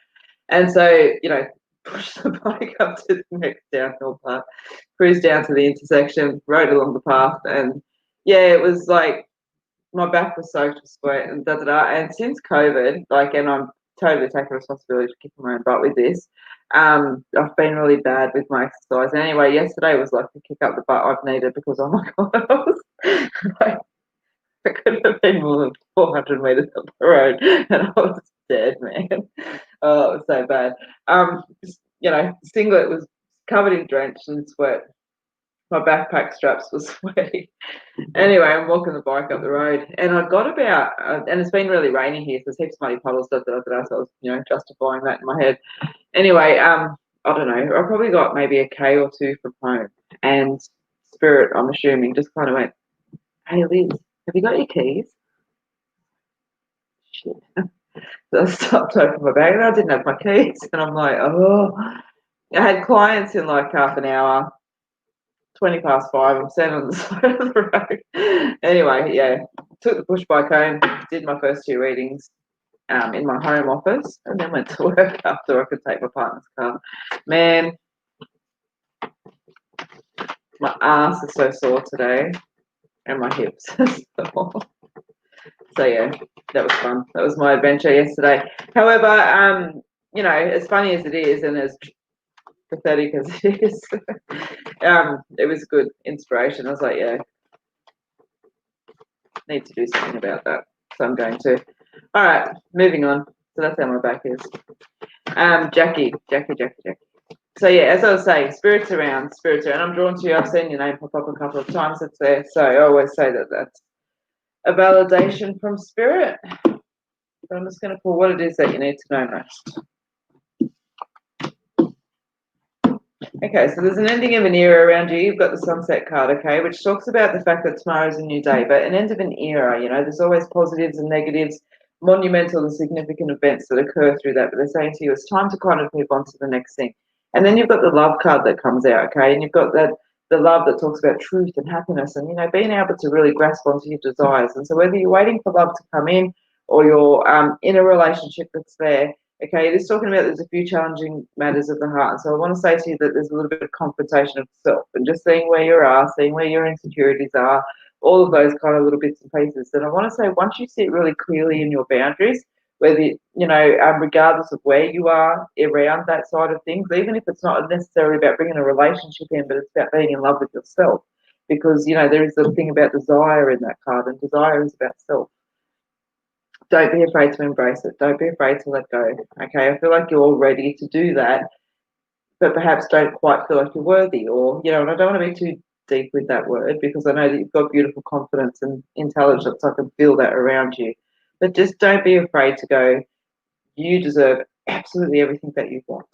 And so, pushed the bike up to the next downhill part, cruised down to the intersection, rode along the path, and yeah, it was like my back was soaked with sweat and da da da. And since COVID, like, and I'm totally taking responsibility for kicking my own butt with this. I've been really bad with my exercise. And anyway, yesterday was like the kick up the butt I've needed because, oh my god, I was like, I could have been more than 400 meters up the road, and I was dead, man. Oh, it was so bad. Singlet was covered in drench and sweat. My backpack straps were sweaty. Anyway, I'm walking the bike up the road, and I got about, and it's been really rainy here, so there's heaps of muddy puddles, so I was, justifying that in my head. Anyway, I don't know, I probably got maybe a K or two from home, and Spirit, I'm assuming, just kind of went, "Hey, Liz, have you got your keys?" Shit. So I stopped opening my bag, and I didn't have my keys, and I'm like, oh. I had clients in like half an hour. 20 past 5, I'm standing on the side of the road. Anyway, yeah, took the push bike home, did my first 2 readings in my home office, and then went to work after I could take my partner's car. Man, my ass is so sore today, and my hips are sore. So yeah, that was fun. That was my adventure yesterday. However, as funny as it is, and as pathetic as it is, it was good inspiration. I was like, yeah, need to do something about that. So I'm going to. All right, moving on. So that's how my back is. Jackie. So yeah, as I was saying, spirits around. I'm drawn to you. I've seen your name pop up a couple of times. It's there. So I always say that that's a validation from spirit. But I'm just going to pull what it is that you need to know most. Okay, so there's an ending of an era around you. You've got the sunset card, okay, which talks about the fact that tomorrow's a new day, but an end of an era, there's always positives and negatives, monumental and significant events that occur through that, but they're saying to you, it's time to kind of move on to the next thing. And then you've got the love card that comes out, okay, and you've got the love that talks about truth and happiness and, being able to really grasp onto your desires. And so whether you're waiting for love to come in or you're in a relationship that's there, okay, it is talking about there's a few challenging matters of the heart. And so I want to say to you that there's a little bit of confrontation of self and just seeing where you are, seeing where your insecurities are, all of those kind of little bits and pieces. And I want to say once you sit really clearly in your boundaries, whether, regardless of where you are around that side of things, even if it's not necessarily about bringing a relationship in, but it's about being in love with yourself. Because, there is the thing about desire in that card, and desire is about self. Don't be afraid to embrace it. Don't be afraid to let go. Okay, I feel like you're all ready to do that, but perhaps don't quite feel like you're worthy, or and I don't want to be too deep with that word because I know that you've got beautiful confidence and intelligence. I can feel that around you, but just don't be afraid to go. You deserve absolutely everything that you want,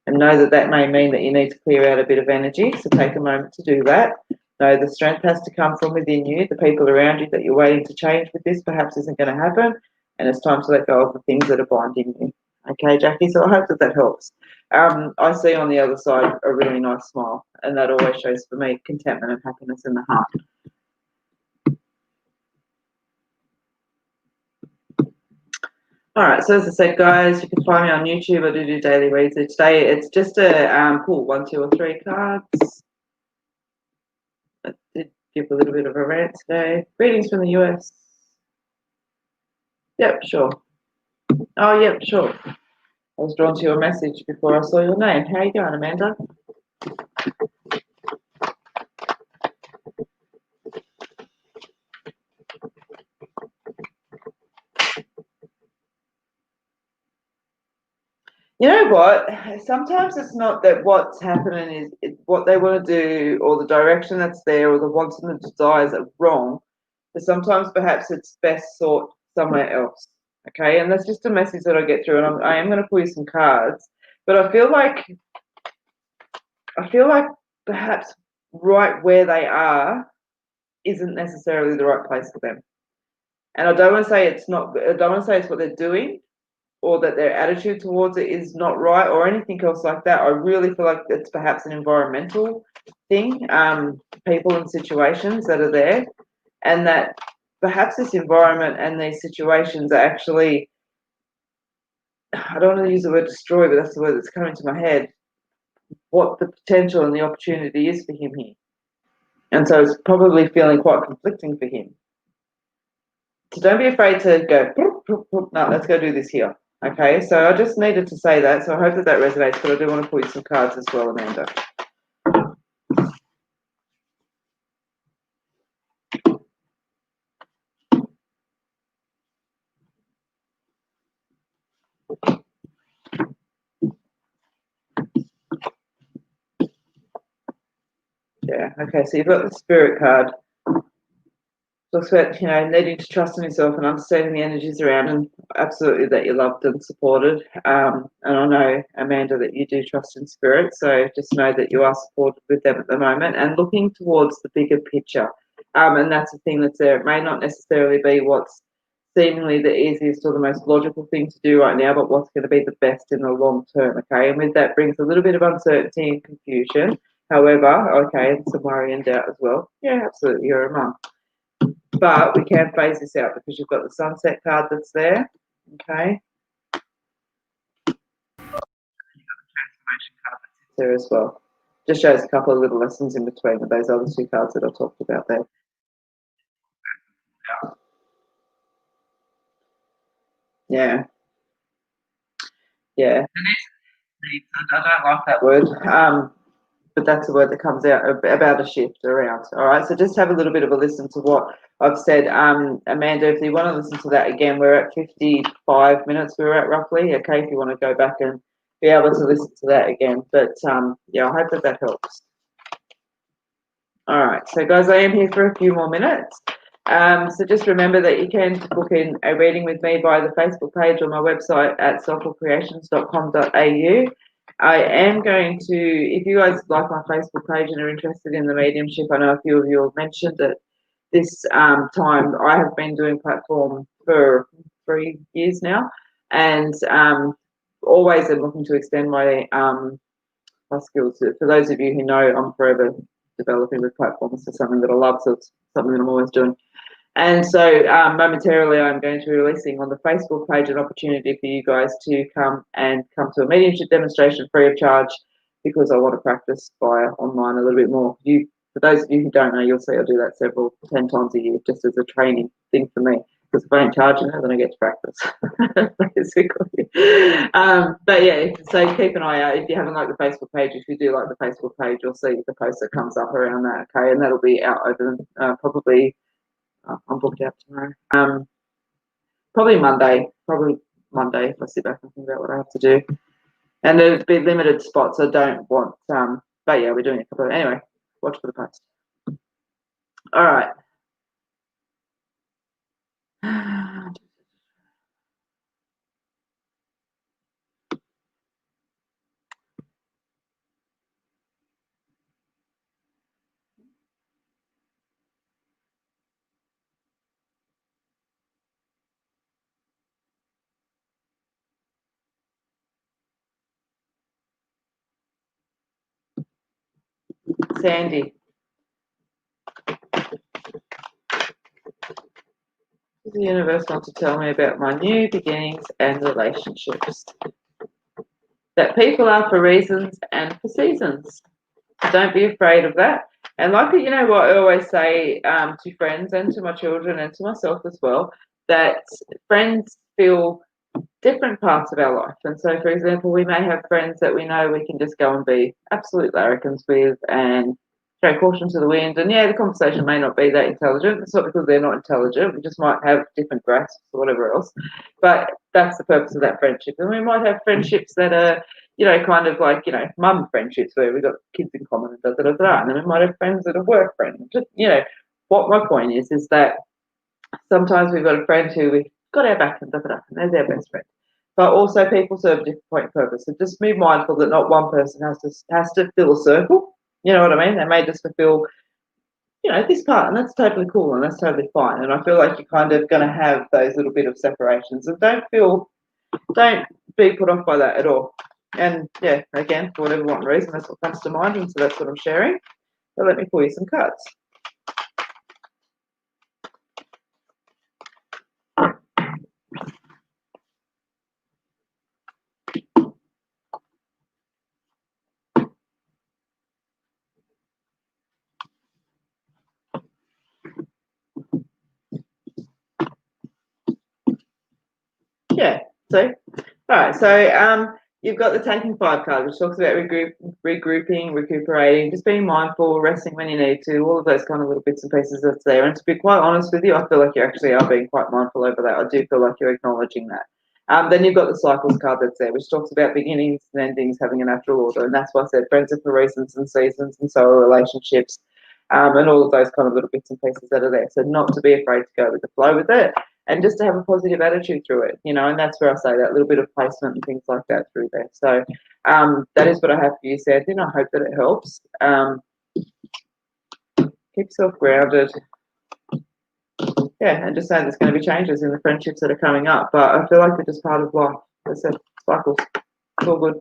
and know that that may mean that you need to clear out a bit of energy. So take a moment to do that. No, the strength has to come from within you. The people around you that you're waiting to change with this perhaps isn't going to happen, and it's time to let go of the things that are binding you. Okay, Jackie, so I hope that helps. I see on the other side a really nice smile, and that always shows for me contentment and happiness in the heart. All right, so as I said, guys, you can find me on YouTube. I do daily reads each day. It's just a pull 1, 2, or 3 cards. I did give a little bit of a rant today. Greetings from the US. Yep, sure. Oh, yep, sure. I was drawn to your message before I saw your name. How are you going, Amanda? You know what? Sometimes it's not that what's happening is what they want to do or the direction that's there or the wants and the desires are wrong. But sometimes perhaps it's best sought somewhere else. Okay, and that's just a message that I get through, and I am going to pull you some cards. But I feel like perhaps right where they are isn't necessarily the right place for them. And I don't want to say it's not. I don't want to say it's what they're doing, or that their attitude towards it is not right, or anything else like that. I really feel like it's perhaps an environmental thing, people and situations that are there, and that perhaps this environment and these situations are actually, I don't want to use the word destroy, but that's the word that's coming to my head, what the potential and the opportunity is for him here. And so it's probably feeling quite conflicting for him. So don't be afraid to go, no, let's go do this here. Okay, so I just needed to say that. So I hope that that resonates, but I do want to pull you some cards as well, Amanda. Yeah, okay, so you've got the Spirit card. Talks about, needing to trust in yourself and understanding the energies around, and absolutely that you're loved and supported. And I know, Amanda, that you do trust in Spirit, so just know that you are supported with them at the moment and looking towards the bigger picture. And that's the thing that's there. It may not necessarily be what's seemingly the easiest or the most logical thing to do right now, but what's going to be the best in the long term, okay? And with that brings a little bit of uncertainty and confusion. However, okay, and some worry and doubt as well. Yeah, absolutely, you're a mum. But we can phase this out because you've got the Sunset card that's there, okay? You've got the Transformation card that's there as well. Just shows a couple of little lessons in between with those other two cards that I talked about there. Yeah. Yeah. I don't like that word, but that's the word that comes out about a shift around. All right, so just have a little bit of a listen to what I've said. Amanda, if you want to listen to that again, we're at 55 minutes, we're at roughly. Okay, if you want to go back and be able to listen to that again. But yeah, I hope that that helps. All right, so guys, I am here for a few more minutes. So just remember that you can book in a reading with me via the Facebook page or my website at soulfulcreations.com.au. I am going to, if you guys like my Facebook page and are interested in the mediumship, I know a few of you have mentioned that this time I have been doing platform for 3 years now, and always am looking to extend my my skills. For those of you who know, I'm forever developing with platforms. It's something that I love, so it's something that I'm always doing. And so momentarily, I'm going to be releasing on the Facebook page an opportunity for you guys to come to a mediumship demonstration free of charge, because I want to practice via online a little bit more. For those of you who don't know, you'll see I do that 10 times a year, just as a training thing for me. Because if I ain't charging it, then I get to practice, basically. But yeah, so keep an eye out. If you haven't liked the Facebook page, if you do like the Facebook page, you'll see the post that comes up around that, okay? And that'll be out over probably, I'm booked out tomorrow. Probably Monday if I sit back and think about what I have to do. And there'll be limited spots. I don't want, but yeah, we're doing a couple of, anyway, watch for the post. All right. Sandy. The universe wants to tell me about my new beginnings and relationships. That people are for reasons and for seasons. So don't be afraid of that. And like, you know what I always say to friends and to my children and to myself as well, that friends feel different parts of our life. And so, for example, we may have friends that we know we can just go and be absolute larrikins with and throw caution to the wind. And yeah, the conversation may not be that intelligent. It's not because they're not intelligent. We just might have different grasps or whatever else. But that's the purpose of that friendship. And we might have friendships that are, kind of like, mum friendships where we've got kids in common and da da da da. And then we might have friends that are work friends. Just, what my point is that sometimes we've got a friend who we've got our back and da da da, and there's our best friend. But also people serve a different point of purpose. So just be mindful that not one person has to fill a circle. You know what I mean? They may just fulfill, this part, and that's totally cool and that's totally fine. And I feel like you're kind of going to have those little bit of separations, and don't be put off by that at all. And yeah, again, for whatever one reason, that's what comes to mind, and so that's what I'm sharing. So let me pull you some cards. Yeah. So, all right. So, you've got the taking 5 card, which talks about regrouping, recuperating, just being mindful, resting when you need to, all of those kind of little bits and pieces that's there. And to be quite honest with you, I feel like you actually are being quite mindful over that. I do feel like you're acknowledging that. Then you've got the cycles card that's there, which talks about beginnings and endings having a natural order. And that's why I said friends are for reasons and seasons, and so are relationships, and all of those kind of little bits and pieces that are there. So not to be afraid to go with the flow with it, and just to have a positive attitude through it, and that's where I say that little bit of placement and things like that through there. So that is what I have for you, Sandy, and I hope that it helps. Keep yourself grounded. Yeah, and just say there's going to be changes in the friendships that are coming up, but I feel like they're just part of life. As I said, cycles. It's all good.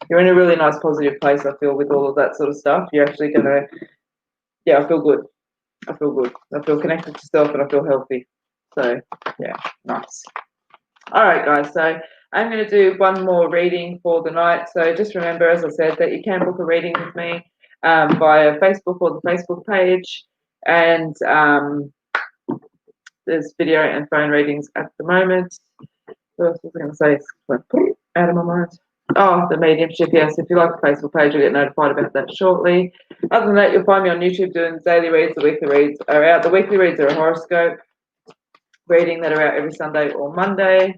You're in a really nice, positive place, I feel, with all of that sort of stuff. You're actually going to, yeah, I feel good. I feel good. I feel connected to self, and I feel healthy. So, yeah, nice. All right, guys, so I'm going to do one more reading for the night. So just remember, as I said, that you can book a reading with me via Facebook or the Facebook page. And there's video and phone readings at the moment. What else was I going to say? It's out of my mind. Oh, the mediumship, yes. If you like the Facebook page, you'll get notified about that shortly. Other than that, you'll find me on YouTube doing daily reads. The weekly reads are out. The weekly reads are a horoscope reading that are out every Sunday or Monday.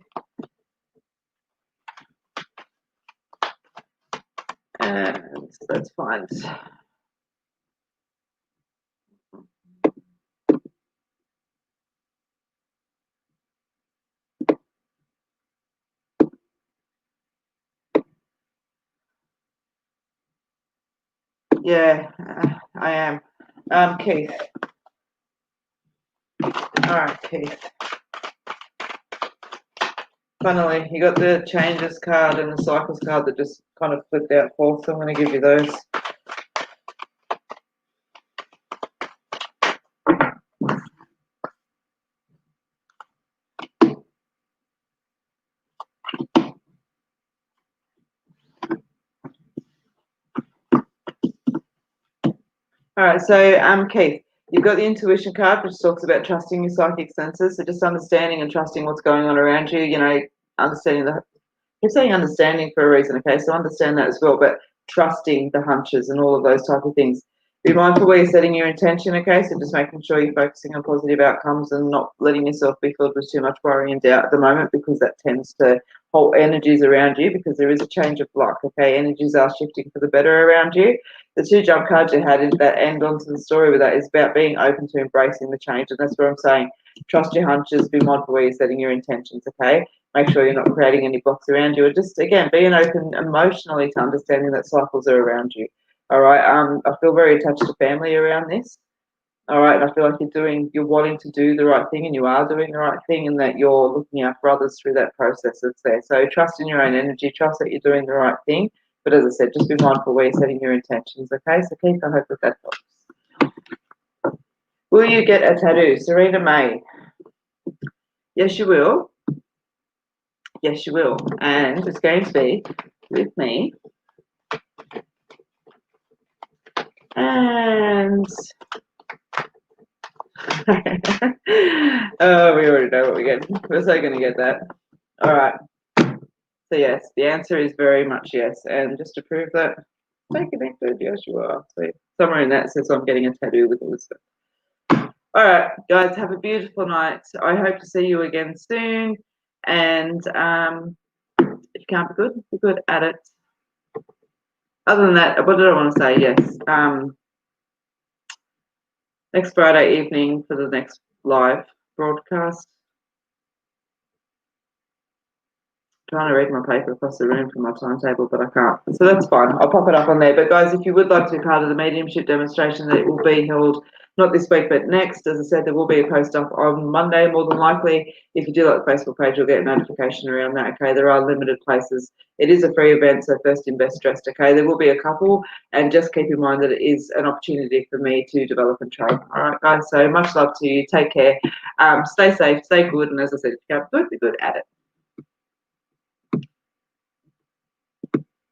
And let's find. Yeah, I am. Keith. All right, Keith. Finally, you got the changes card and the cycles card that just kind of flipped out for, so I'm going to give you those. All right, so Keith, you've got the intuition card, which talks about trusting your psychic senses, so just understanding and trusting what's going on around you. Understanding you're saying understanding for a reason, okay? So understand that as well, but trusting the hunches and all of those type of things. Be mindful where you're setting your intention, okay? So just making sure you're focusing on positive outcomes and not letting yourself be filled with too much worry and doubt at the moment, because that tends to hold energies around you, because there is a change of luck, okay? Energies are shifting for the better around you. The 2 jump cards you had in that end onto the story with that is about being open to embracing the change, and that's where I'm saying trust your hunches, be mindful where you're setting your intentions, okay? Make sure you're not creating any blocks around you, and just, again, being open emotionally to understanding that cycles are around you. All right. I feel very attached to family around this. All right. And I feel like you're wanting to do the right thing, and you are doing the right thing, and that you're looking out for others through that process that's there. So trust in your own energy, trust that you're doing the right thing. But as I said, just be mindful where you're setting your intentions. Okay. So Keith, I hope that helps. Will you get a tattoo? Serena May. Yes, you will. Yes, you will. And it's going to be with me. And oh, we already know what we're getting. We're so going to get that. All right. So yes, the answer is very much yes. And just to prove that, stay connected. Yes, you are. So somewhere in that says I'm getting a tattoo with Elizabeth. All right, guys, have a beautiful night. I hope to see you again soon. And if you can't be good at it. Other than that, what did I want to say? Yes. Next Friday evening for the next live broadcast. Trying to read my paper across the room from my timetable, but I can't. So that's fine. I'll pop it up on there. But guys, if you would like to be part of the mediumship demonstration, that it will be held not this week, but next. As I said, there will be a post up on Monday, more than likely. If you do like the Facebook page, you'll get a notification around that. Okay, there are limited places. It is a free event, so first in, best dressed. Okay, there will be a couple, and just keep in mind that it is an opportunity for me to develop and train. All right, guys. So much love to you. Take care. Stay safe. Stay good. And as I said, if you can't be good at it.